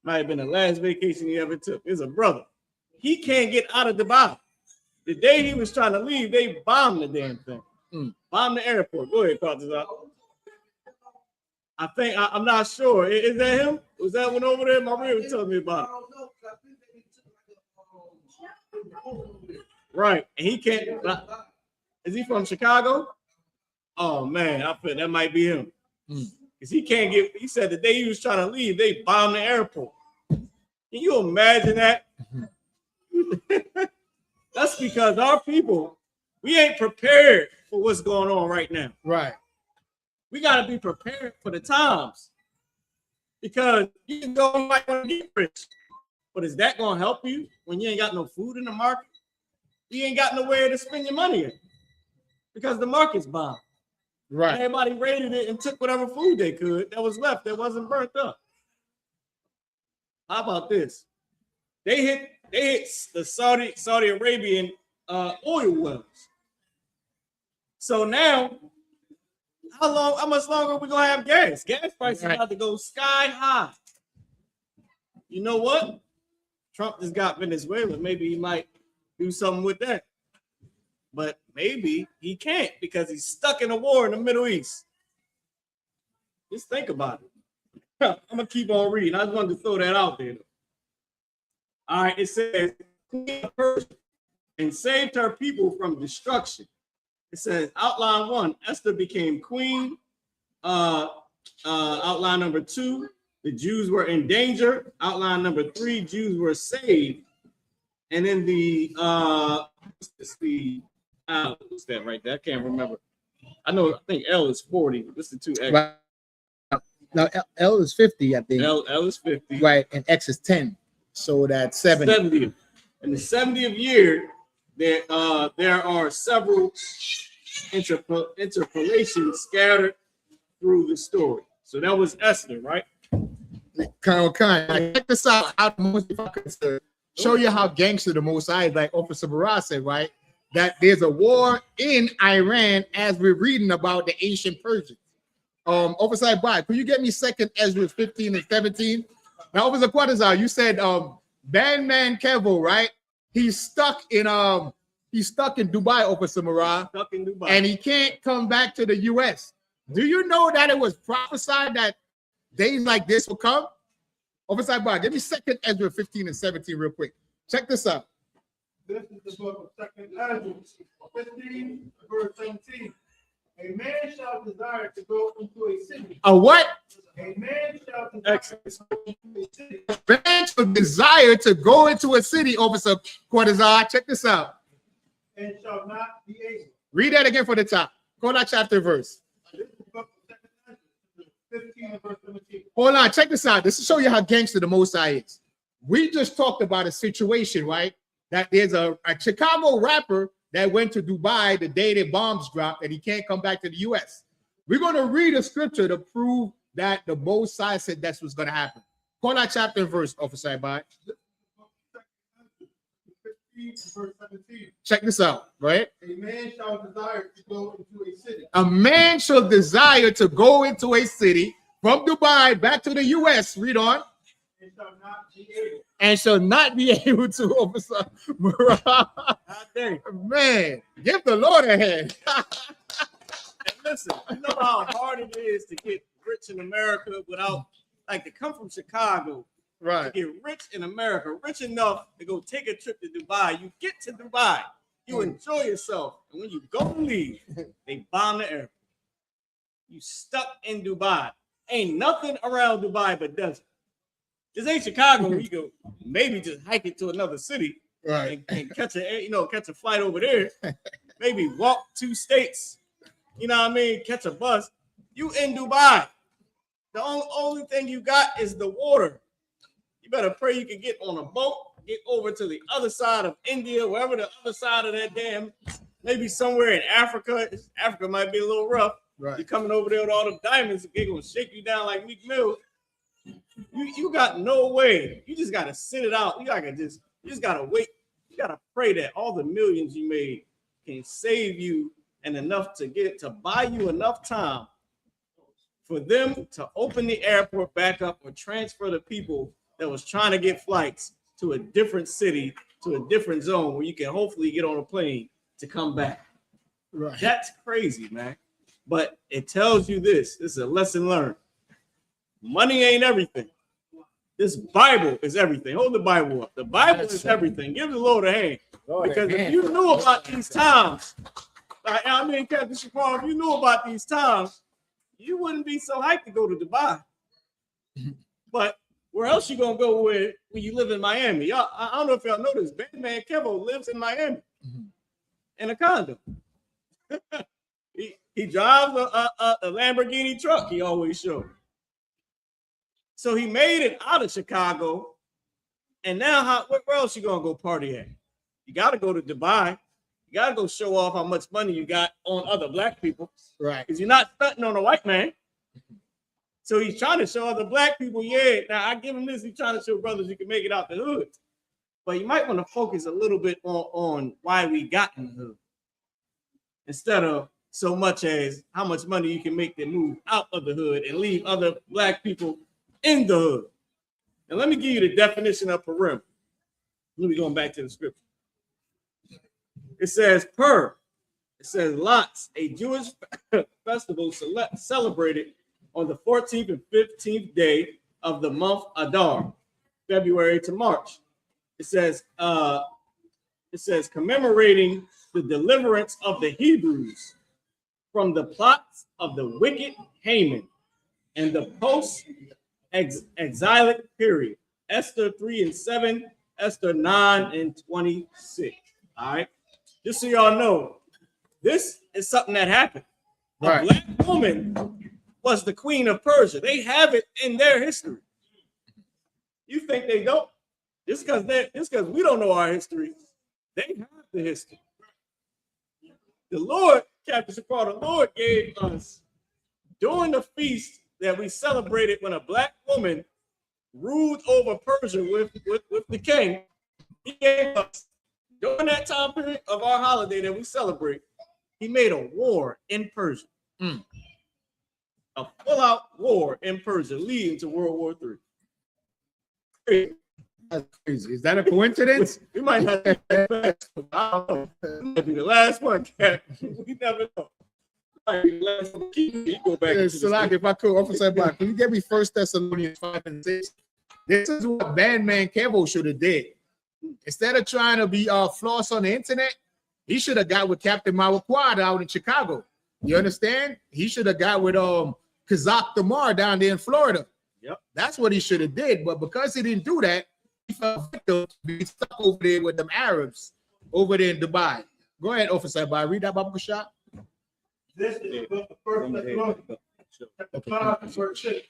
Might have been the last vacation he ever took. It's a brother. He can't get out of Dubai. The day he was trying to leave, they bombed the damn thing. Bombed the airport. Go ahead, Carter. I think I'm not sure. Is that him? Was that one over there? Maria was telling me about it. Right. And he can't. Is he from Chicago? Oh man, I feel that might be him. Because he can't get. He said the day he was trying to leave, they bombed the airport. Can you imagine that? That's because our people, we ain't prepared for what's going on right now. Right. we got to be prepared for the times, because you can go and might want to get rich, but is that going to help you when you ain't got no food in the market? You ain't got nowhere to spend your money in because the market's bombed. Right. Everybody raided it and took whatever food they could that was left that wasn't burnt up. How about this? They hit the Saudi Arabian oil wells. So now, how much longer are we gonna have gas? Gas prices Right. about to go sky high. You know what? Trump just got Venezuela. Maybe he might do something with that. But maybe he can't because he's stuck in a war in the Middle East. Just think about it. I'm gonna keep on reading. I just wanted to throw that out there. All right, it says, Queen of Persia and saved her people from destruction. It says, outline 1, Esther became queen. Outline number 2, the Jews were in danger. Outline number 3, Jews were saved. And then what's that right there? I can't remember. I think L is 40. What's the 2X? Right. Now L is 50, I think. L is 50. Right, and X is 10. So that's 70. 70th. In the 70th year, there are several interpolations scattered through the story. So that was Esther, right? Check this out. How the most, if I could show you how gangster the Most High is, like Officer Barras said, right? That there's a war in Iran as we're reading about the ancient Persians. Officer Barras, could you get me 2nd Ezra 15 and 17? Now, Officer Quatazar, you said Bandman Kevo, right? He's stuck in Dubai, Officer Marah, Stuck in Dubai. and he can't come back to the US. Do you know that it was prophesied that days like this will come? Officer Barras, give me 2nd Ezra 15 and 17 real quick. Check this out. This is the book of 2nd Ezra, 15, verse 17. A man shall desire to go into a city. A what? A man shall desire to go into a city. Man shall desire to go into a city, Officer Quatazar. Check this out. And shall not be able. Read that again for the top. Call that chapter verse. This is the book of 2nd Ezra, 15 and verse 17. Hold on, check this out. This will show you how gangster the Most High is. We just talked about a situation, right? That there's a Chicago rapper that went to Dubai the day the bombs dropped and he can't come back to the US. We're going to read a scripture to prove that the Most High said that's what's going to happen. Call that chapter and verse, Officer Ibai. Verse 17. Check this out, right? A man shall desire to go into a city. A man shall desire to go into a city from Dubai back to the US. Read on. And shall not be able. And shall not be able to, Officer Murrah. Man, give the Lord a hand. And listen, you know how hard it is to get rich in America without, like, to come from Chicago, to get rich in America, rich enough to go take a trip to Dubai. You get to Dubai, you enjoy yourself, and when you go to leave, they bomb the airport. You stuck in Dubai. Ain't nothing around Dubai but desert. This ain't Chicago where you go maybe just hike it to another city, Right. and catch a flight over there. Maybe walk 2 states. You know what I mean? Catch a bus. You in Dubai. The only thing you got is the water. You better pray you can get on a boat, get over to the other side of India, wherever the other side of that damn, maybe somewhere in Africa. Africa might be a little rough. Right. You're coming over there with all the diamonds, they're gonna shake you down like Meek Mill. You got no way. You just gotta sit it out. You just gotta wait. You gotta pray that all the millions you made can save you and enough to buy you enough time for them to open the airport back up or transfer the people that was trying to get flights to a different city, to a different zone where you can hopefully get on a plane to come back. Right. That's crazy, man. But it tells you this. This is a lesson learned. Money ain't everything. This Bible is everything. Hold the Bible up. The Bible is everything. Give the Lord a hand. Because if you knew about these times, Captain Shafar, if you knew about these times, you wouldn't be so hyped to go to Dubai. But where else you gonna go when you live in Miami? Y'all, I don't know if y'all know this. Bandman Kevo lives in Miami in a condo. he He drives a Lamborghini truck. He always showed. So he made it out of Chicago, and now where else you gonna go party at? You got to go to Dubai. You got to go show off how much money you got on other black people, Right. because you're not stunting on a white man. So he's trying to show other black people, yeah, now I give him this. He's trying to show brothers you can make it out the hood. But you might want to focus a little bit on why we got in the hood, instead of so much as how much money you can make to move out of the hood and leave other black people in the hood. And let me give you the definition of Purim. Let me go back to the scripture. It says it says lots, a Jewish festival celebrated on the 14th and 15th day of the month Adar, February to March. It says commemorating the deliverance of the Hebrews from the plots of the wicked Haman and the post-exilic period. Esther 3 and 7, Esther 9 and 26. All right. Just so y'all know, this is something that happened. A black woman was the queen of Persia. They have it in their history. You think they don't? Just because we don't know our history, they have the history. The Lord, Captain Shapar, the Lord gave us during the feast that we celebrated when a black woman ruled over Persia with the king. He gave us during that time period of our holiday that we celebrate, he made a war in Persia. A full-out war in Persia leading to World War III. That's crazy. Is that a coincidence? We might not be I don't know. It might be the last one, Cap. We never know. Might be the last one. You go back to Salaki, if I could, Officer Black, can you give me 1 Thessalonians 5 and 6? This is what Bandman Kevo should have did. Instead of trying to be floss on the internet, he should have got with Captain Mawquad out in Chicago. You understand? He should have got with Kazak Damar down there in Florida. Yep. That's what he should have did. But because he didn't do that, he fell victim to be stuck over there with them Arabs over there in Dubai. Go ahead, Officer Bai. Read that Bible shot. This is the book of First Thessalonians, chapter 5, verse 6.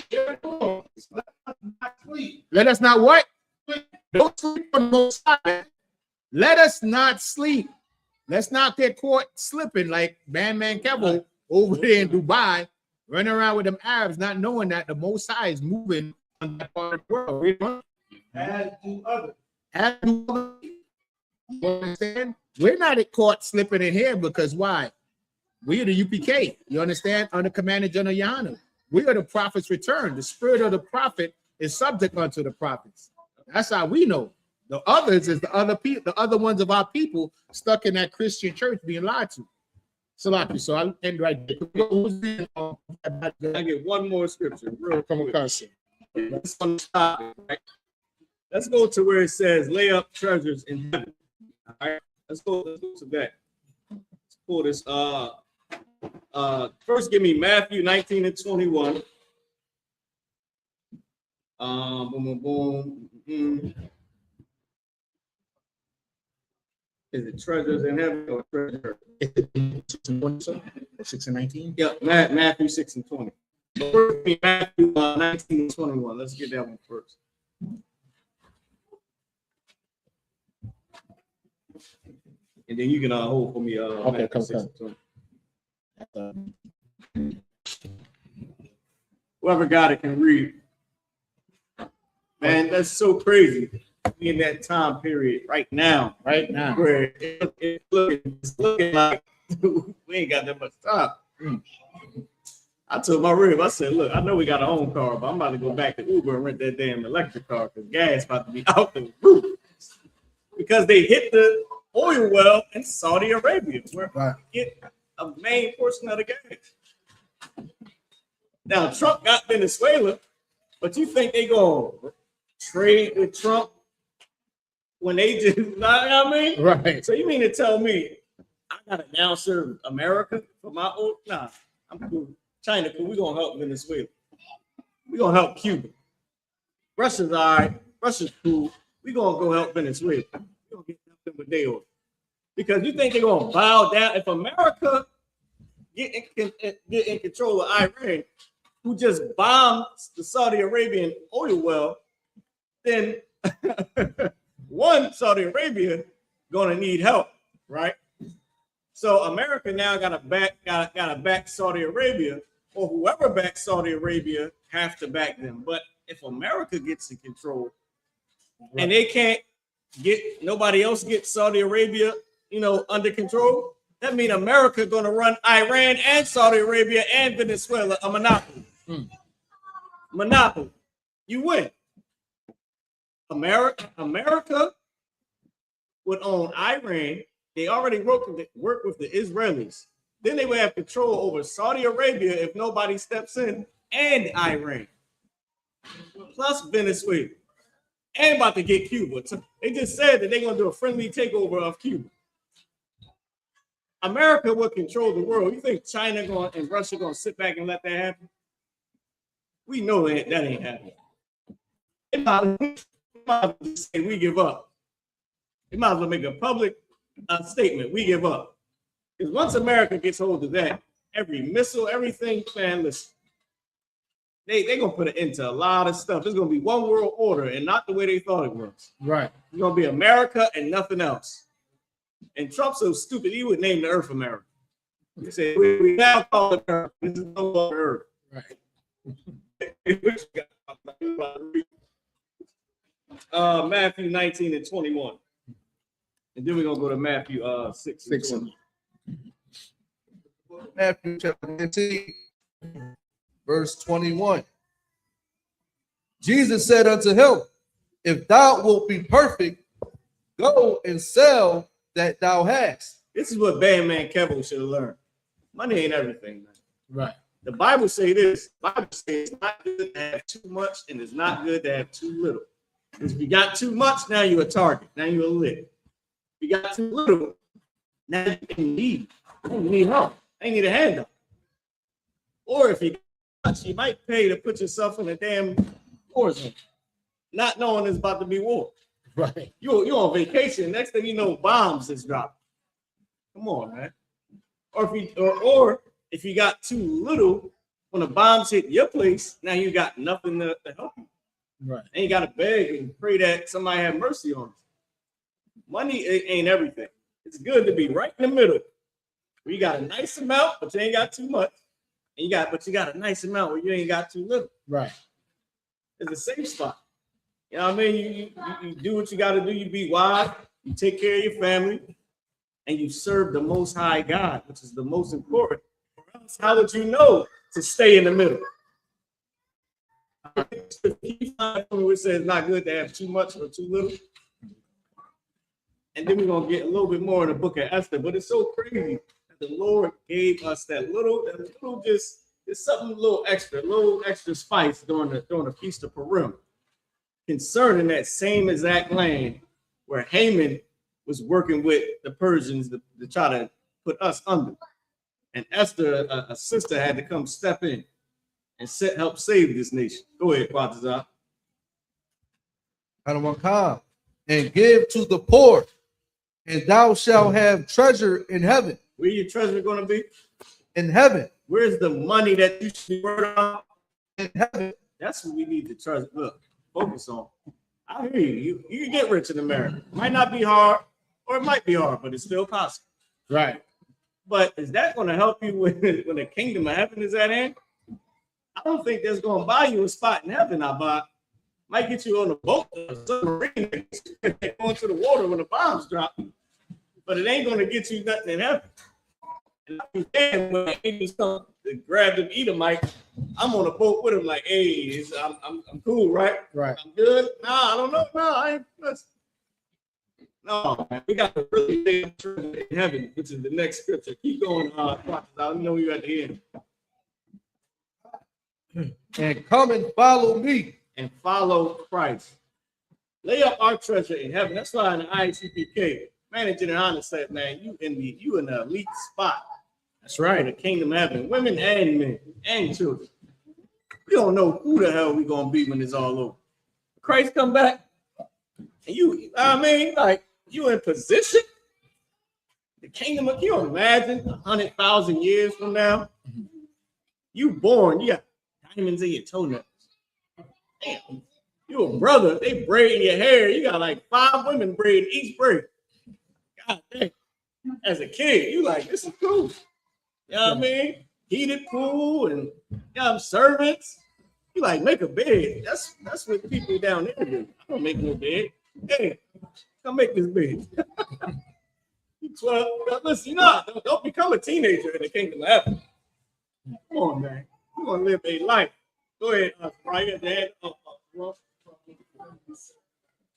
Therefore, let us not sleep. Let us not what? Don't sleep on the Most High. Let us not sleep. Let's not get caught slipping like Bandman Kevo over there in Dubai, running around with them Arabs, not knowing that the Most High is moving on that part of the world. As do others. As do others. You understand? We're not caught slipping in here because why? We are the UPK. You understand? Under Commander General YAHANNA. We are the prophet's return. The spirit of the prophet is subject unto the prophets. That's how we know. The others is the other people, the other ones of our people stuck in that Christian church being lied to. Salaki, so I'll end right there. I get one more scripture. Real quick. Let's on the topic, right? Let's go to where it says, lay up treasures in heaven. All right, let's go to that. Let's pull this. First, give me Matthew 19 and 21. Boom, boom, boom. Is it treasures in heaven or treasure? 6 and 19? Yeah, Matthew 6 and 20. First, Matthew 19 and 21. Let's get that one first. And then you can hold for me. Okay, come. Whoever got it can read. Man, that's so crazy. In that time period right now, where it's looking like we ain't got that much time. I told my rib, I said, look, I know we got our own car, but I'm about to go back to Uber and rent that damn electric car because gas about to be out the roof because they hit the oil well in Saudi Arabia, where we get a main portion of the gas. Now, Trump got Venezuela, but you think they gonna trade with Trump when they just, you know what I mean? Right. So you mean to tell me I gotta now serve America for my own? Nah, I'm cool. China, cool. We're gonna help Venezuela. We're gonna help Cuba. Russia's all right. Russia's cool. We're gonna go help Venezuela. We're gonna get them with their oil. Because you think they're gonna bow down if America get in control of Iran, who just bombed the Saudi Arabian oil well, then one, Saudi Arabia gonna need help, right? So America now gotta back Saudi Arabia, or whoever backs Saudi Arabia have to back them. But if America gets in control and they can't get nobody else gets Saudi Arabia, under control, that means America gonna run Iran and Saudi Arabia and Venezuela a monopoly. Monopoly. You win. America would own Iran. They already work with the Israelis. Then they would have control over Saudi Arabia if nobody steps in, and Iran, plus Venezuela, and about to get Cuba. So they just said that they're going to do a friendly takeover of Cuba. America will control the world. You think China and Russia going to sit back and let that happen? We know that ain't happening. It might as well say we give up. It might as well make a public statement. We give up. Because once America gets hold of that, every missile, everything, man, listen, they're going to put an end to a lot of stuff. It's going to be one world order and not the way they thought it was. Right. It's going to be America and nothing else. And Trump's so stupid, he would name the earth America. He said, we now call it America. This is no longer earth. Right. Matthew 19 and 21. And then we're going to go to Matthew 6 and 20. Matthew chapter 19, verse 21. Jesus said unto him, if thou wilt be perfect, go and sell that thou hast. This is what Bandman Kevin should have learned. Money ain't everything, man. Right. The Bible say this. The Bible says it's not good to have too much and it's not good to have too little. Because if you got too much, now you're a target. Now you're a lick. If you got too little, now you need help. They need a handout. Or if you got much, you might pay to put yourself in a damn war zone, not knowing it's about to be war. Right. You're on vacation. Next thing you know, bombs is dropping. Come on, man. Or if you got too little, when the bombs hit your place, now you got nothing to help you. Right. And you got to beg and pray that somebody have mercy on us. Money ain't everything. It's good to be right in the middle. Where you got a nice amount, but you ain't got too much. And you got a nice amount where you ain't got too little. Right. It's a safe spot. You know what I mean? You do what you got to do. You be wise. You take care of your family. And you serve the Most High God, which is the most important. Or else, how would you know to stay in the middle? It says it's not good to have too much or too little. And then we're going to get a little bit more in the book of Esther. But it's so crazy that the Lord gave us that little just, it's something a little extra spice during the Feast of Purim concerning that same exact land where Haman was working with the Persians to try to put us under. And Esther, a sister, had to come step in and help save this nation. Go ahead, Father. And give to the poor, and thou shalt have treasure in heaven. Where your treasure going to be? In heaven. Where's the money that you should be working on? In heaven. That's what we need to treasure. Look, focus on. I hear you. You can get rich in America. It might not be hard, or it might be hard, but it's still possible. Right. But is that going to help you when the kingdom of heaven is at hand? I don't think that's going to buy you a spot in heaven. Might get you on a boat or a submarine going to the water when the bombs drop, but it ain't going to get you nothing in heaven. And when the angels come to grab them Edomite, I'm on a boat with him like, hey, I'm cool, right? Right. I'm good. Nah, I don't know. No, I ain't. No, man, we got to really stay in heaven, which is the next scripture. Keep going, I know you at the end. And come and follow me. And follow Christ. Lay up our treasure in heaven. That's why in the I.S.U.P.K, Manager YAHANNA said, man, you in the elite spot. That's right. In the kingdom of heaven, women and men and children. We don't know who the hell we gonna be when it's all over. Christ come back, and you in position. The kingdom of, you imagine 100,000 years from now, you born, you got diamonds in your toenails. Damn, you a brother, they braiding your hair. You got like 5 women braiding each braid. God dang. As a kid, you like, this is cool. You know what I mean? Heated pool and servants. You like, make a bed. That's what people down there do. I don't make no bed. Hey, come make this bed. You 12. Listen, don't become a teenager in the kingdom of heaven. Come on, man. You want to live a life. Go ahead, Brian, Dad.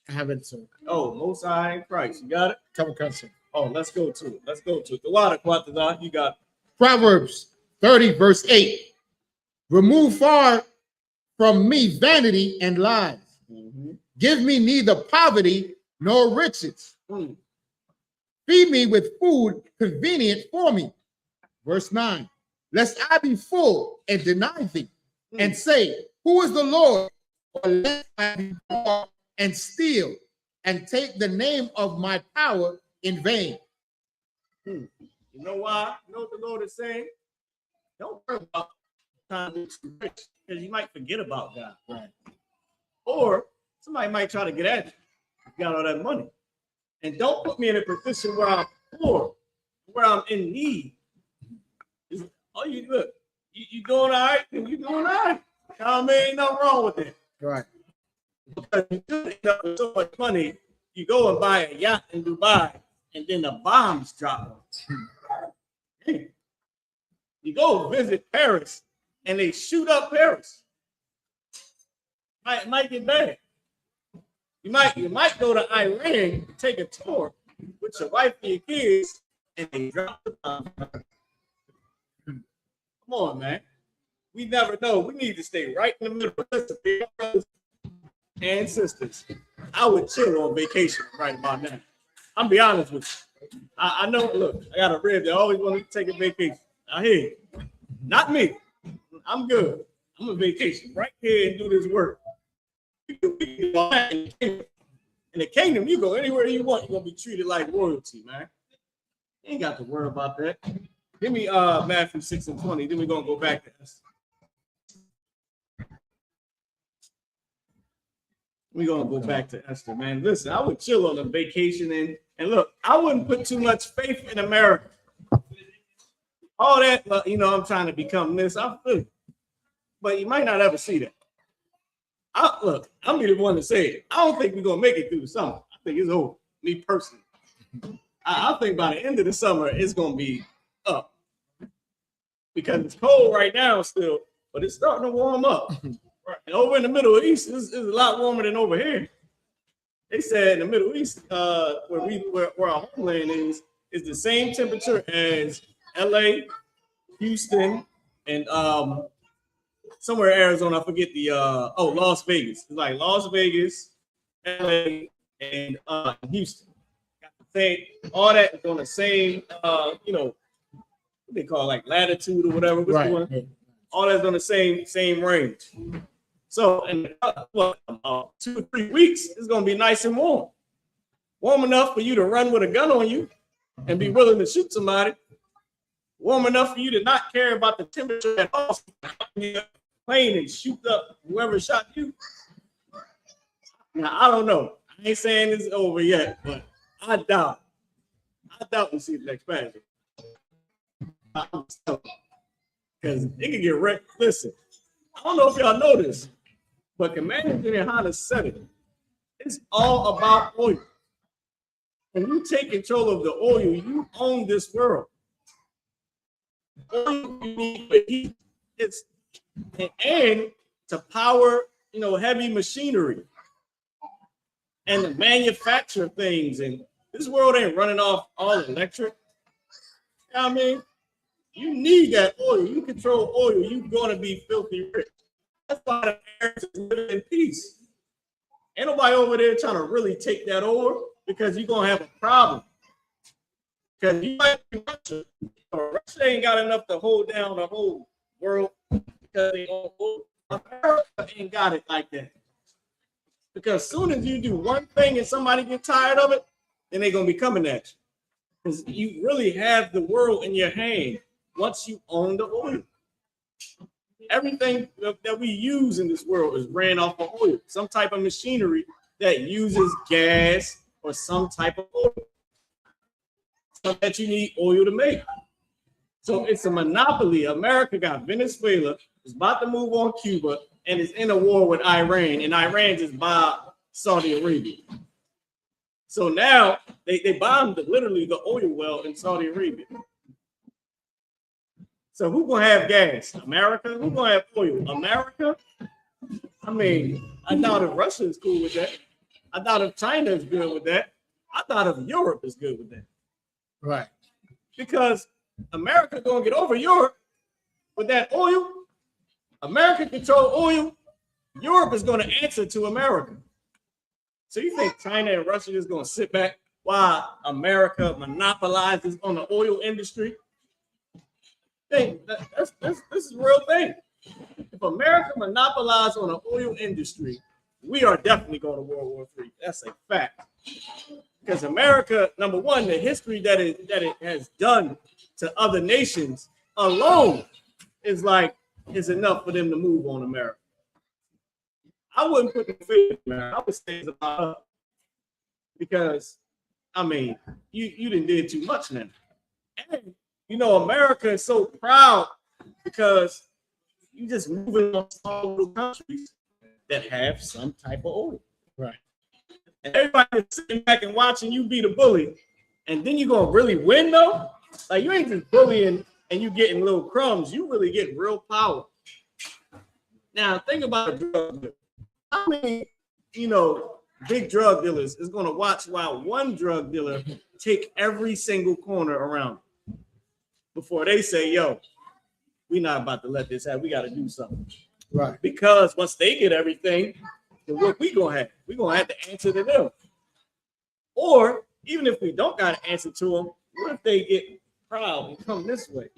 I have it, sir. Oh, Most High in Christ. You got it? Cover country. Oh, let's go to it. Let's go to it. The water, Quatazan, you got it. Proverbs 30, verse 8. Remove far from me vanity and lies. Give me neither poverty nor riches. Feed me with food convenient for me. Verse 9. Lest I be full and deny thee, and say, who is the Lord? Or lest I be poor and steal, and take the name of my power in vain. You know why? You know what the Lord is saying? Don't worry about time to be rich, because you might forget about God. Right. Or somebody might try to get at you. You got all that money. And don't put me in a position where I'm poor, where I'm in need. Oh, you look, you doing all right? Then you doing all right. You know what I mean? Ain't nothing wrong with it. Right. Because you do end up with so much money, you go and buy a yacht in Dubai, and then the bombs drop. You go visit Paris, and they shoot up Paris. Might get bad. You might go to Iran, take a tour with your wife and your kids, and they drop the bomb. Come on, man. We never know. We need to stay right in the middle. Listen, brothers and sisters, I would chill on vacation right about now. I'm be honest with you. I know, look, I got a rib that always wanted to take a vacation. I hear you. Not me. I'm good. I'm on vacation right here and do this work. In the kingdom, you go anywhere you want, you're gonna be treated like royalty, man. You ain't got to worry about that. Give me Matthew 6 and 20. Then we're gonna go back to Esther. We're gonna go back to Esther, man. Listen, I would chill on a vacation and look, I wouldn't put too much faith in America. All that, I'm trying to become this. I feel it. But you might not ever see that. Look, I'm the one to say it. I don't think we're gonna make it through the summer. I think it's over. Me personally, I think by the end of the summer it's gonna be up because it's cold right now still, but it's starting to warm up. Right. And over in the Middle East, it's a lot warmer than over here. They said in the Middle East, where our homeland is the same temperature as LA, Houston, and somewhere in Arizona, I forget the Las Vegas. It's like Las Vegas, LA, and Houston. All that is on the same what they call like latitude or whatever. What's the one? All that's on the same range. So in 2 or 3 weeks, it's gonna be nice and warm. Warm enough for you to run with a gun on you and be willing to shoot somebody. Warm enough for you to not care about the temperature at all. Plane and shoot up whoever shot you. Now I don't know. I ain't saying this is over yet, but I doubt we see the expansion. Because it can get wrecked. Listen, I don't know if y'all know this, but Commander YAHANNA said it. It's all about oil. When you take control of the oil, you own this world. Oil you need for heat. And to power, heavy machinery and to manufacture things. And this world ain't running off all electric. You know what I mean? You need that oil. You control oil, you're going to be filthy rich. That's why the Americans live in peace. Ain't nobody over there trying to really take that over because you're going to have a problem. Because you might be Russia. Russia ain't got enough to hold down the whole world. Because America ain't got it like that. Because as soon as you do one thing and somebody get tired of it, then they're gonna be coming at you. Because you really have the world in your hand once you own the oil. Everything that we use in this world is ran off of oil, some type of machinery that uses gas or some type of oil. So that you need oil to make. So it's a monopoly. America got Venezuela, is about to move on Cuba, and is in a war with Iran, and Iran just bombed Saudi Arabia. So now they bombed literally the oil well in Saudi Arabia. So who's gonna have gas? America? Who's gonna have oil? America? I mean, I doubt if Russia is cool with that. I doubt if China is good with that. I thought if Europe is good with that. Right. Because America gonna get over Europe with that oil. America control oil. Europe is gonna answer to America. So you think China and Russia is gonna sit back while America monopolizes on the oil industry? This is a real thing. If America monopolizes on the oil industry, we are definitely going to World War III. That's a fact. Because America, number one, the history that it has done to other nations alone is enough for them to move on America. I wouldn't put the fear in America. I would say it's about us. Because, I mean, you done did too much now. And, you know, America is so proud because you just moving on small little countries that have some type of oil. Right. And everybody's sitting back and watching you be the bully. And then you're going to really win, though? Like, you ain't just bullying and you getting little crumbs. You really get real power. Now, think about a drug dealer. How many, big drug dealers is going to watch while one drug dealer take every single corner around before they say, yo, we're not about to let this happen. We got to do something. Right. Because once they get everything, then what we going to have? We're going to have to answer to them. Or even if we don't got to answer to them, what if they get proud and come this way?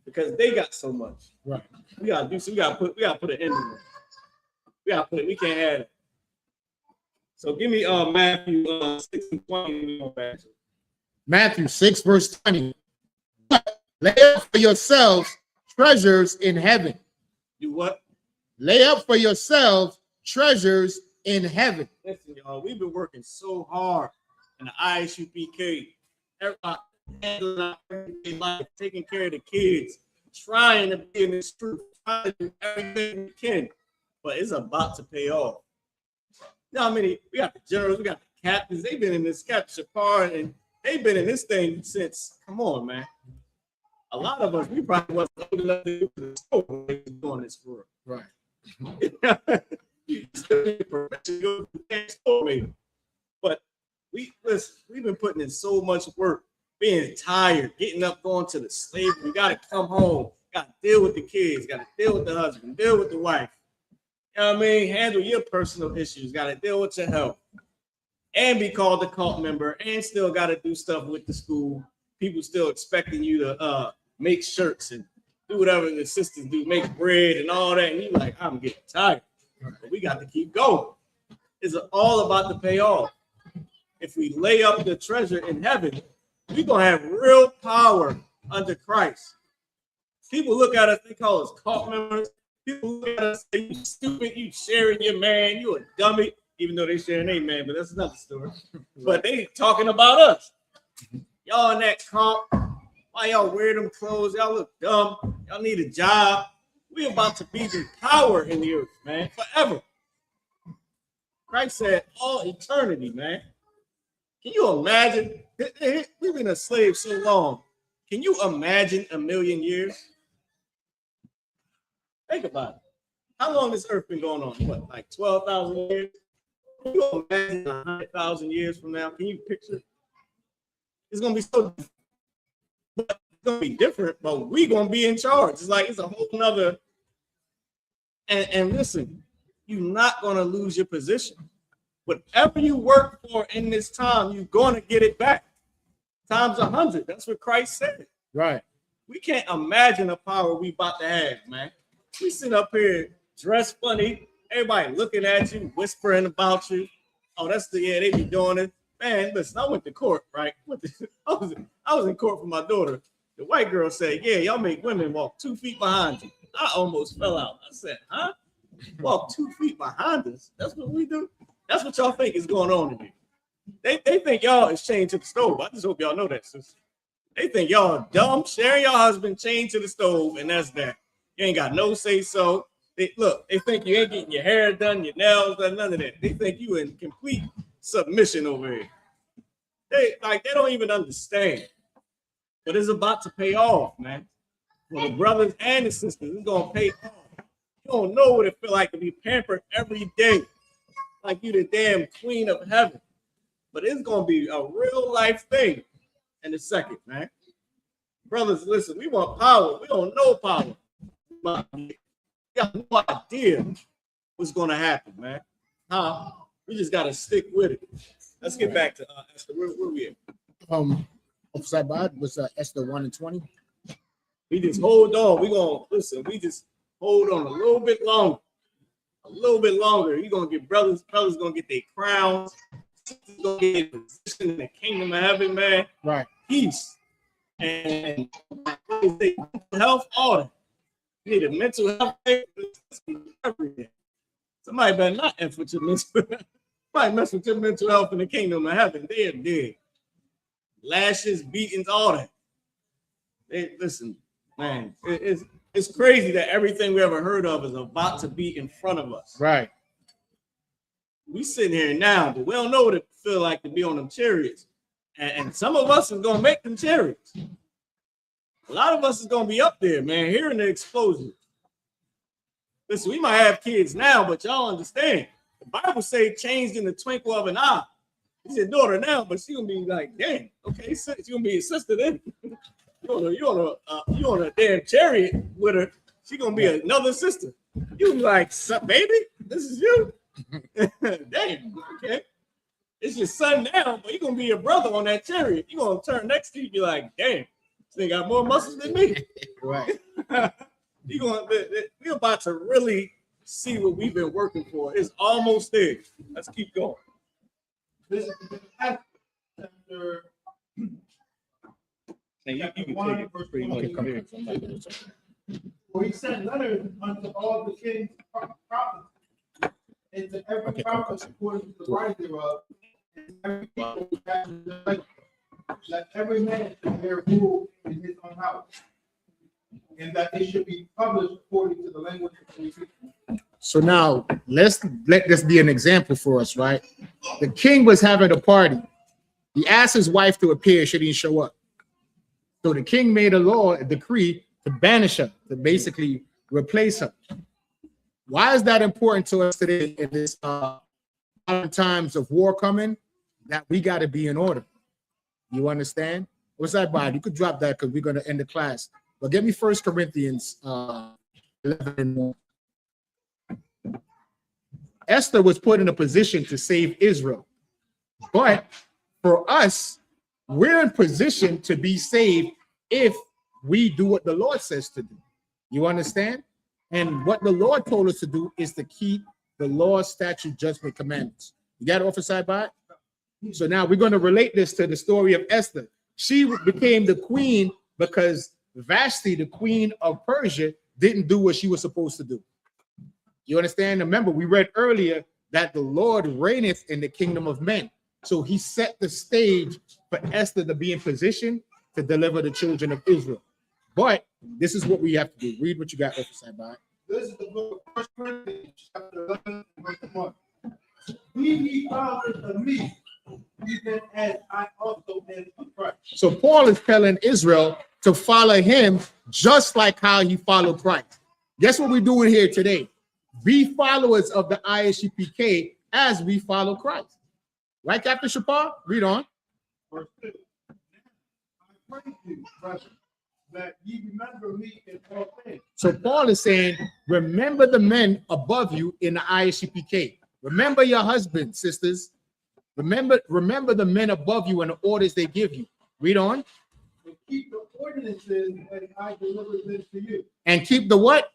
Because they got so much. Right. We got to do so. We got to put an end to it. We can't have it. So give me Matthew 6:20. Matthew 6, verse 20. Lay up for yourselves treasures in heaven. Do what? Lay up for yourselves treasures in heaven. Listen, y'all, we've been working so hard in the I.S.U.P.K. Everybody handling our everyday life, taking care of the kids, trying to be in this truth, trying to do everything we can, but it's about to pay off. Now, we got the generals, we got the captains. They've been in this, Captain Shapar, and they've been in this thing since. Come on, man. A lot of us, we probably wasn't old enough to do the school when they was doing this for us. Right. You still need permission to go to the store, maybe. But we've been putting in so much work, being tired, getting up, going to the slavery. We got to come home, got to deal with the kids, got to deal with the husband, deal with the wife. You know what I mean? Handle your personal issues, got to deal with your health, and be called a cult member, and still got to do stuff with the school. People still expecting you to make shirts and do whatever the sisters do, make bread and all that. And you're like, I'm getting tired. But we got to keep going. It's all about the payoff. If we lay up the treasure in heaven, we're going to have real power under Christ. People look at us, they call us cult members. People look at us, say, you stupid, you sharing your man, you a dummy, even though they sharing their man, but that's another story. But they talking about us. Y'all in that cult. Why y'all wear them clothes? Y'all look dumb. Y'all need a job. We about to be the power in the earth, man, forever. Christ said all eternity, man. Can you imagine? We've been a slave so long. Can you imagine 1,000,000 years? Think about it. How long has Earth been going on? What, like 12,000 years? Can you imagine 100,000 years from now? Can you picture it? It's going to be so different. But it's going to be different, but we're going to be in charge. It's like it's a whole nother. And listen, you're not going to lose your position. Whatever you work for in this time, you're going to get it back. Times 100. That's what Christ said. Right. We can't imagine the power we about to have, man. We sit up here dressed funny, everybody looking at you, whispering about you. Oh, they be doing it. Man, listen, I went to court, right? I was in court for my daughter. The white girl said, yeah, y'all make women walk 2 feet behind you. I almost fell out. I said, huh? Walk 2 feet behind us? That's what we do? That's what y'all think is going on in here. They think y'all is chained to the stove. I just hope y'all know that, sis. They think y'all dumb, sharing your husband chained to the stove, and that's that. You ain't got no say so. They think you ain't getting your hair done, your nails done, none of that. They think you in complete submission over here. They don't even understand. But it's about to pay off, man. For the brothers and the sisters, it's gonna pay off. You don't know what it feel like to be pampered every day, like you the damn queen of heaven. But it's gonna be a real life thing in a second, man. Brothers, listen, we want power. We don't know power. But we got no idea what's gonna happen, man. We just gotta stick with it. Let's get back to Esther. Where we at? Officer Bad was Esther 1 and 20. We just hold on. We just hold on a little bit longer. A little bit longer. You're gonna get brothers gonna get their crowns, sisters gonna get their position in the kingdom of heaven, man. Right. Peace. And mental health, all that. You need a mental health everything. Somebody better not F with your mental health. Somebody mess with your mental health in the kingdom of heaven. They're dead. Lashes, beatings, all that. Listen, man, it's crazy that everything we ever heard of is about to be in front of us. Right. We sitting here now, but we don't know what it feel like to be on them chariots. And some of us is gonna make them chariots. A lot of us is gonna be up there, man, hearing the explosion. Listen, we might have kids now, but y'all understand. The Bible say changed in the twinkle of an eye. He's your daughter now, but she gonna be like, damn, okay, she gonna be a sister then. You on a damn chariot with her. She gonna be another sister. You be like, baby, this is you. Damn, okay. It's your son now, but you're gonna be your brother on that chariot. You're gonna turn next to you and be like, damn, they got more muscles than me. Right. We're about to really see what we've been working for. It's almost there. Let's keep going. This is chapter And you can 1, take it verse pretty much 20. from there. For he sent letters unto all the king's prophets, and to every prophet according to the right thereof, and every people after their language. Let every man should bear rule in his own house, and that it should be published according to the language of the people. So now let this be an example for us, right? The king was having a party. He asked his wife to appear. She didn't show up. So the king made a decree to banish her, to basically replace her. Why is that important to us today in this times of war coming? That we got to be in order. You understand? What's that, Bob? You could drop that because we're going to end the class. But give me 1 Corinthians 11:1. Esther was put in a position to save Israel. But for us, we're in position to be saved if we do what the Lord says to do. You understand? And what the Lord told us to do is to keep the law, statute, judgment, commandments. You got it off the side by it? So now we're going to relate this to the story of Esther. She became the queen because Vashti, the queen of Persia, didn't do what she was supposed to do. You understand? Remember, we read earlier that the Lord reigneth in the kingdom of men. So he set the stage for Esther to be in position to deliver the children of Israel. But this is what we have to do. Read what you got off the side by it. This is the book of 1 Corinthians, chapter 11, verse 1. Be ye followers of me, even as I also am of Christ. So Paul is telling Israel to follow him just like how he followed Christ. Guess what we're doing here today? Be followers of the I.S.U.P.K as we follow Christ. Right, Captain Shapar? Read on. Verse 2. I pray you, brethren, that ye remember me in all things. So Paul is saying, remember the men above you in the I.S.U.P.K. Remember your husbands, sisters. Remember the men above you and the orders they give you. Read on. And keep the ordinances as I deliver them to you. And keep the what?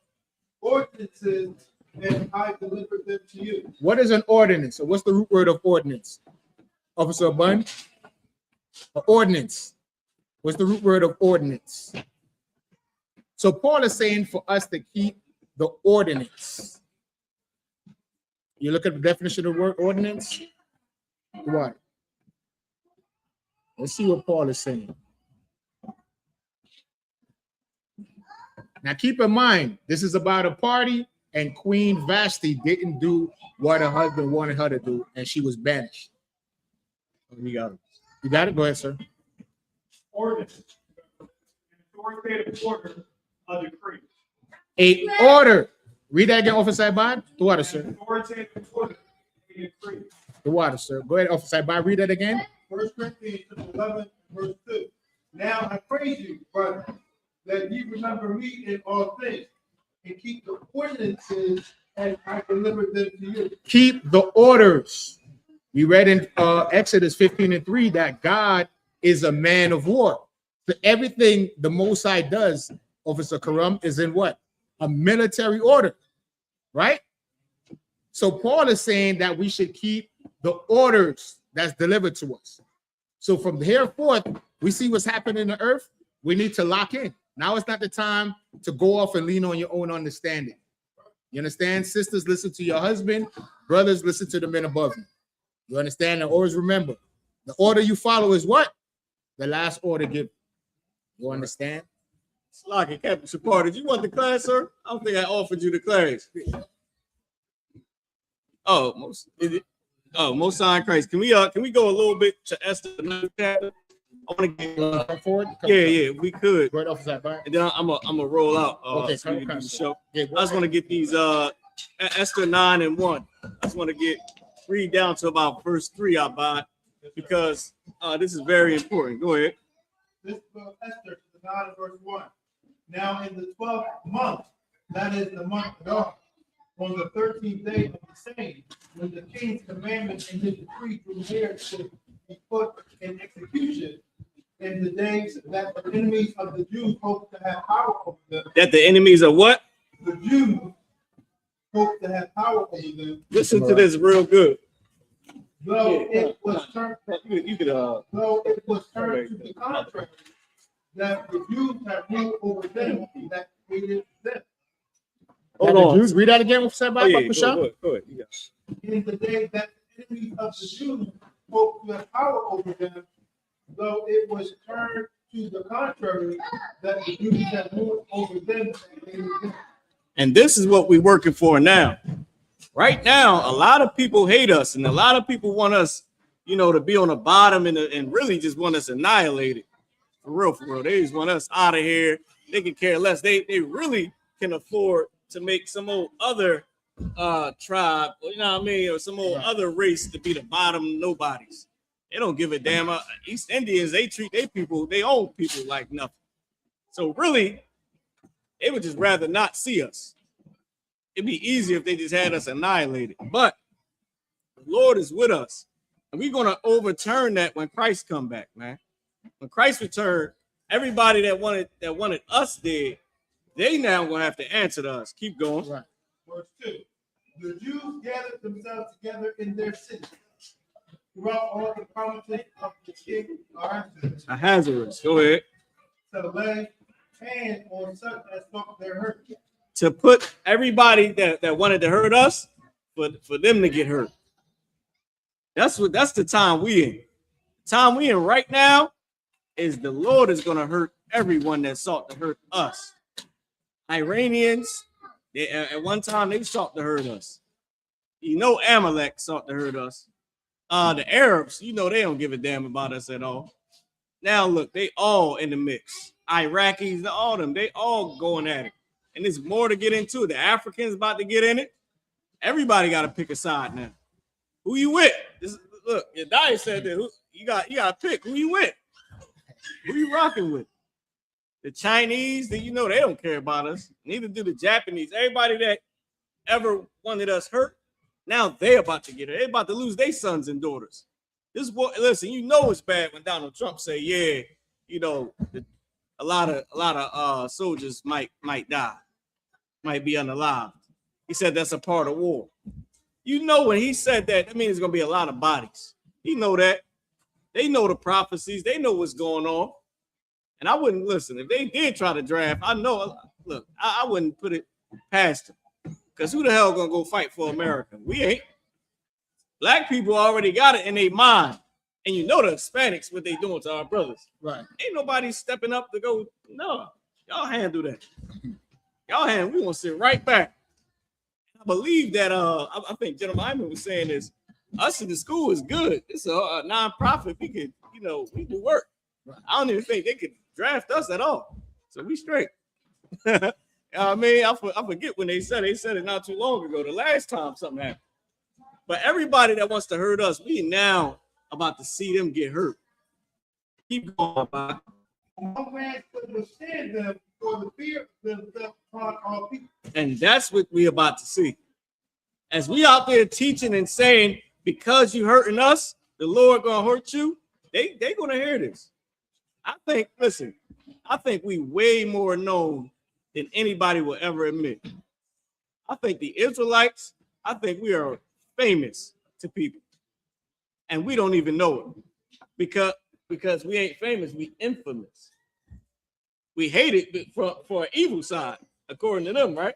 Ordinances as I deliver them to you. What is an ordinance? So what's the root word of ordinance? Officer Bun? Ordinance. What's the root word of ordinance? So Paul is saying for us to keep the ordinance. You look at the definition of the word ordinance. What? Let's see what Paul is saying. Now keep in mind, this is about a party, and Queen Vashti didn't do what her husband wanted her to do, and she was banished. You got it. You got it? Go ahead, sir. Ordinance. Authoritative order, a decree. A order. Read that again, Officer Bond. The water, sir. Authoritative order, a decree. The water, sir. Go ahead, Officer Bond. Read that again. 1 Corinthians 11, verse 2. Now I praise you, brother, that you remember me in all things, and keep the ordinances as I delivered them to you. Keep the orders. We read in Exodus 15:3 that God is a man of war. So everything the Most High does, Officer Karam, is in what? A military order, right? So Paul is saying that we should keep the orders that's delivered to us. So from here forth, we see what's happening in the earth. We need to lock in. Now it's not the time to go off and lean on your own understanding. You understand? Sisters, listen to your husband. Brothers, listen to the men above you. You understand? And always remember, the order you follow is what? The last order given. You understand? Slocky, Captain Shapar, did you want the class, sir? I don't think I offered you the class. Oh, most High in Christ. Can we go a little bit to Esther 9th chapter? I want to get Come forward. yeah, we could. Go ahead, Officer Bond. And then I'm gonna roll out. Okay, So we can do the show. Yeah, I just want to get these Esther 9 and 1. I just want to read down to about verse 3, I bought, because this is very important. Go ahead. This book of Esther, 9 verse 1. Now in the 12th month, that is the month of God, on the 13th day of the same, when the king's commandment and his decree drew near to be put in execution, in the days that the enemies of the Jews hoped to have power over them. That the enemies are what? The Jews hoped to have power over them. Listen to this real good. Though it was turned, You could though it was turned to the contrary, that the Jews have ruled over them that hated them. hold on. Jews, read that again, Officer Oh, Bond. yeah, go ahead. You got it. In the day that the enemies of the Jews hoped to have power over them, though it was turned to the contrary, that the Jews have ruled over them that hated them. And this is what we're working for now. Right now, a lot of people hate us, and a lot of people want us, to be on the bottom and really just want us annihilated. For real. They just want us out of here. They can care less. They really can afford to make some old other tribe, or some old other race to be the bottom nobodies. They don't give a damn. East Indians, they treat their own people like nothing. So really, they would just rather not see us. It'd be easier if they just had us annihilated. But the Lord is with us. And we're going to overturn that when Christ come back, man. When Christ return, everybody that wanted us dead, they now going to have to answer to us. Keep going. Right. Verse 2. The Jews gathered themselves together in their cities throughout all the provinces of the king Ahasuerus. Go ahead. to lay hand on such as thought their hurt. To put everybody that wanted to hurt us, for them to get hurt. That's the time we in. The time we in right now is the Lord is going to hurt everyone that sought to hurt us. Iranians, at one time they sought to hurt us. Amalek sought to hurt us. The Arabs, they don't give a damn about us at all. Now look, they all in the mix. Iraqis, all of them, they all going at it. And there's more to get into it. The Africans about to get in it. Everybody got to pick a side now. Who you with? Look, your diet said that you got to pick who you with. Who you rocking with? The Chinese, they don't care about us. Neither do the Japanese. Everybody that ever wanted us hurt, now they about to get it. They about to lose their sons and daughters. This boy, listen, it's bad when Donald Trump say, yeah, a lot of soldiers might die, might be unalived. He said that's a part of war. When he said that, that means there's gonna be a lot of bodies. He know that. They know the prophecies. They know what's going on. And I wouldn't listen. If they did try to draft, I know, look, I wouldn't put it past them. Because who the hell gonna go fight for America? We ain't. Black people already got it in their mind. And you know the Hispanics, what they doing to our brothers. Right. Ain't nobody stepping up to go, no, y'all handle that. Y'all handle, we gonna sit right back. I believe that I think General Hyman was saying this. Us in the school is good. It's a non-profit. We could, we do work. I don't even think they could draft us at all. So we straight. I mean, I forget when they said it not too long ago, the last time something happened. But everybody that wants to hurt us, we now about to see them get hurt. Keep going, Bob. No man could withstand them for the fear of them upon all people. And that's what we about to see. As we out there teaching and saying, because you hurting us, the Lord gonna hurt you, they gonna hear this. I think we way more known than anybody will ever admit. I think the Israelites, I think we are famous to people. And we don't even know it. Because we ain't famous, we infamous. We hate it for an evil side, according to them, right?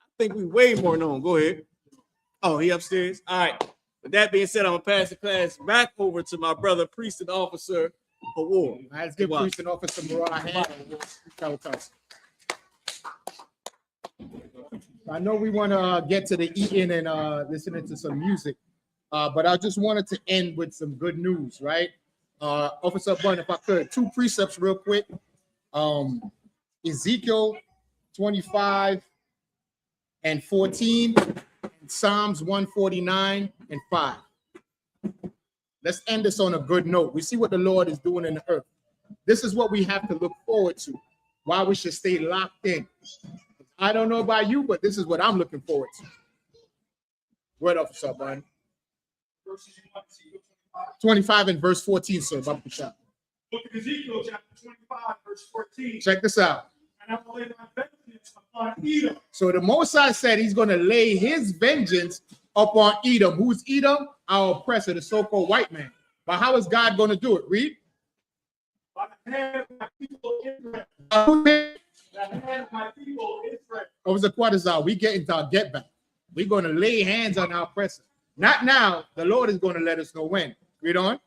I think we way more known. Go ahead. Oh, he upstairs? All right. With that being said, I'm going to pass the class back over to my brother, priest and officer for war. Let's give priest and officer Mariah a hand. I know we want to get to the eating and listening to some music, but I just wanted to end with some good news, right? Officer Bun, if I could, 2 precepts real quick. Ezekiel 25 and 14, and Psalms 149 and 5. Let's end this on a good note. We see what the Lord is doing in the earth. This is what we have to look forward to, why we should stay locked in. I don't know about you, but this is what I'm looking forward to. What up, Officer Bun? 25 and verse 14, sir. Book of Ezekiel, chapter 25, verse 14. Check this out. And I will lay my vengeance upon Edom. So the Most High said he's going to lay his vengeance upon Edom. Who's Edom? Our oppressor, the so-called white man. But how is God going to do it? Read. By the hand of my people Israel. By the hand of my people Israel. Over the quarters out, we get into our get back. We're going to lay hands on our oppressor. Not now. The Lord is going to let us know when. Read on.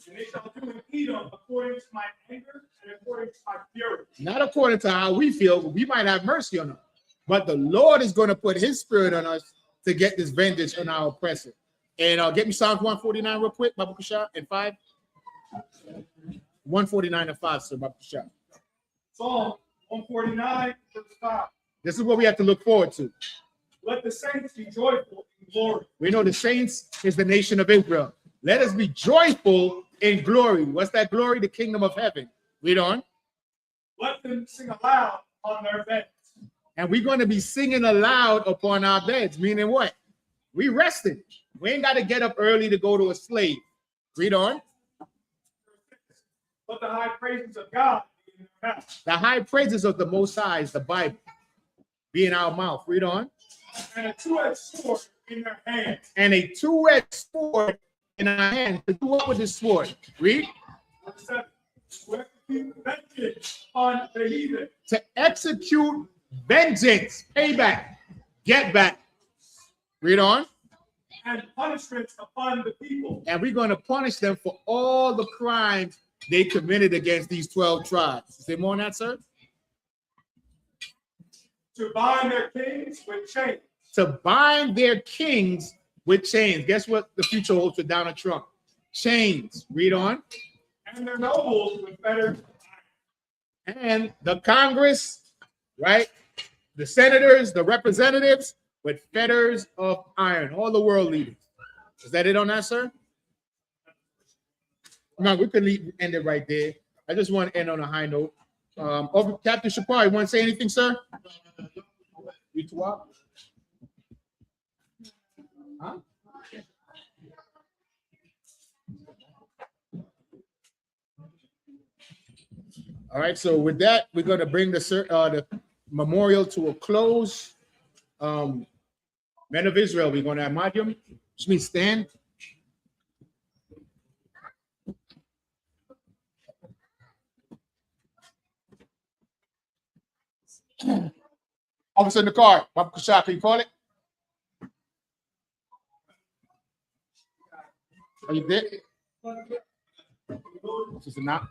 And they shall do in Edom according to my anger and according to my fury. Not according to how we feel, but we might have mercy on them. But the Lord is going to put his spirit on us to get this vengeance on our oppressor. And get me Psalms 149 real quick, Babu Kusha, and 5. 149 and 5, sir, Babu Kusha. Psalm 149, verse 5. This is what we have to look forward to. Let the saints be joyful in glory. We know the saints is the nation of Israel. Let us be joyful in glory. What's that glory? The kingdom of heaven. Read on. Let them sing aloud on their beds. And we're going to be singing aloud upon our beds. Meaning what? We rested. We ain't got to get up early to go to a slave. Read on. Let the high praises of God be in their mouth. The high praises of the Most High is the Bible. Be in our mouth. Read on. And a two-edged sword in their hand. And a two-edged sword in our hand. To do what with this sword? Read. To execute vengeance on the heathen. To execute vengeance, payback, get back. Read on. And punishment upon the people. And we're going to punish them for all the crimes they committed against these 12 tribes. Is there more on that, sir? To bind their kings with chains. To bind their kings with chains. Guess what the future holds for Donald Trump? Chains. Read on. And their nobles with fetters. And the Congress, right? The senators, the representatives with fetters of iron. All the world leaders. Is that it on that, sir? No, we could end it right there. I just want to end on a high note. Captain Shapar, you want to say anything, sir? You two up? Huh? All right, so with that, we're going to bring the memorial to a close. Men of Israel, we're going to have Madium, which means stand. Officer in the car, Baba Kushak, can you call it? Are you there? Officer not.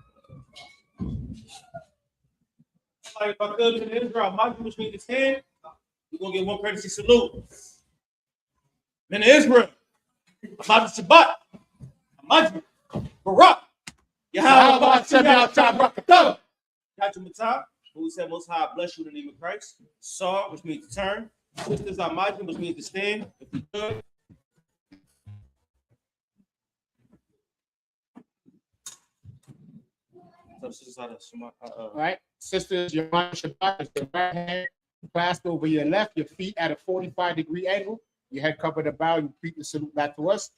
Like if I could in Israel, my Jewish means his hand, we're gonna get one courtesy salute. Men of Israel, Ahmad Shabbat, Ahmad Barak, YAHANNA, Matah, who said Most High bless you in the name of Christ. Saw, which means to turn. Sisters Ahmad, which means to stand. If we could. All right, sisters, your Shabbat is your right hand clasped over your left, your feet at a 45-degree angle. Your head covered the bow. You repeat the salute back to us.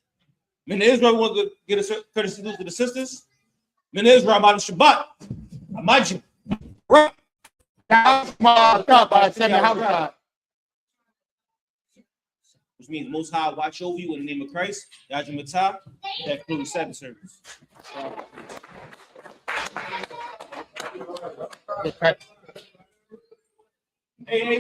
Men of Israel, want to get a courtesy salute to the sisters. Men of Israel, Ahmad Shabbat, Ahmad Barak. Which means Most High watch over you in the name of Christ. Yahweh Matah, that includes 7 service. Hey,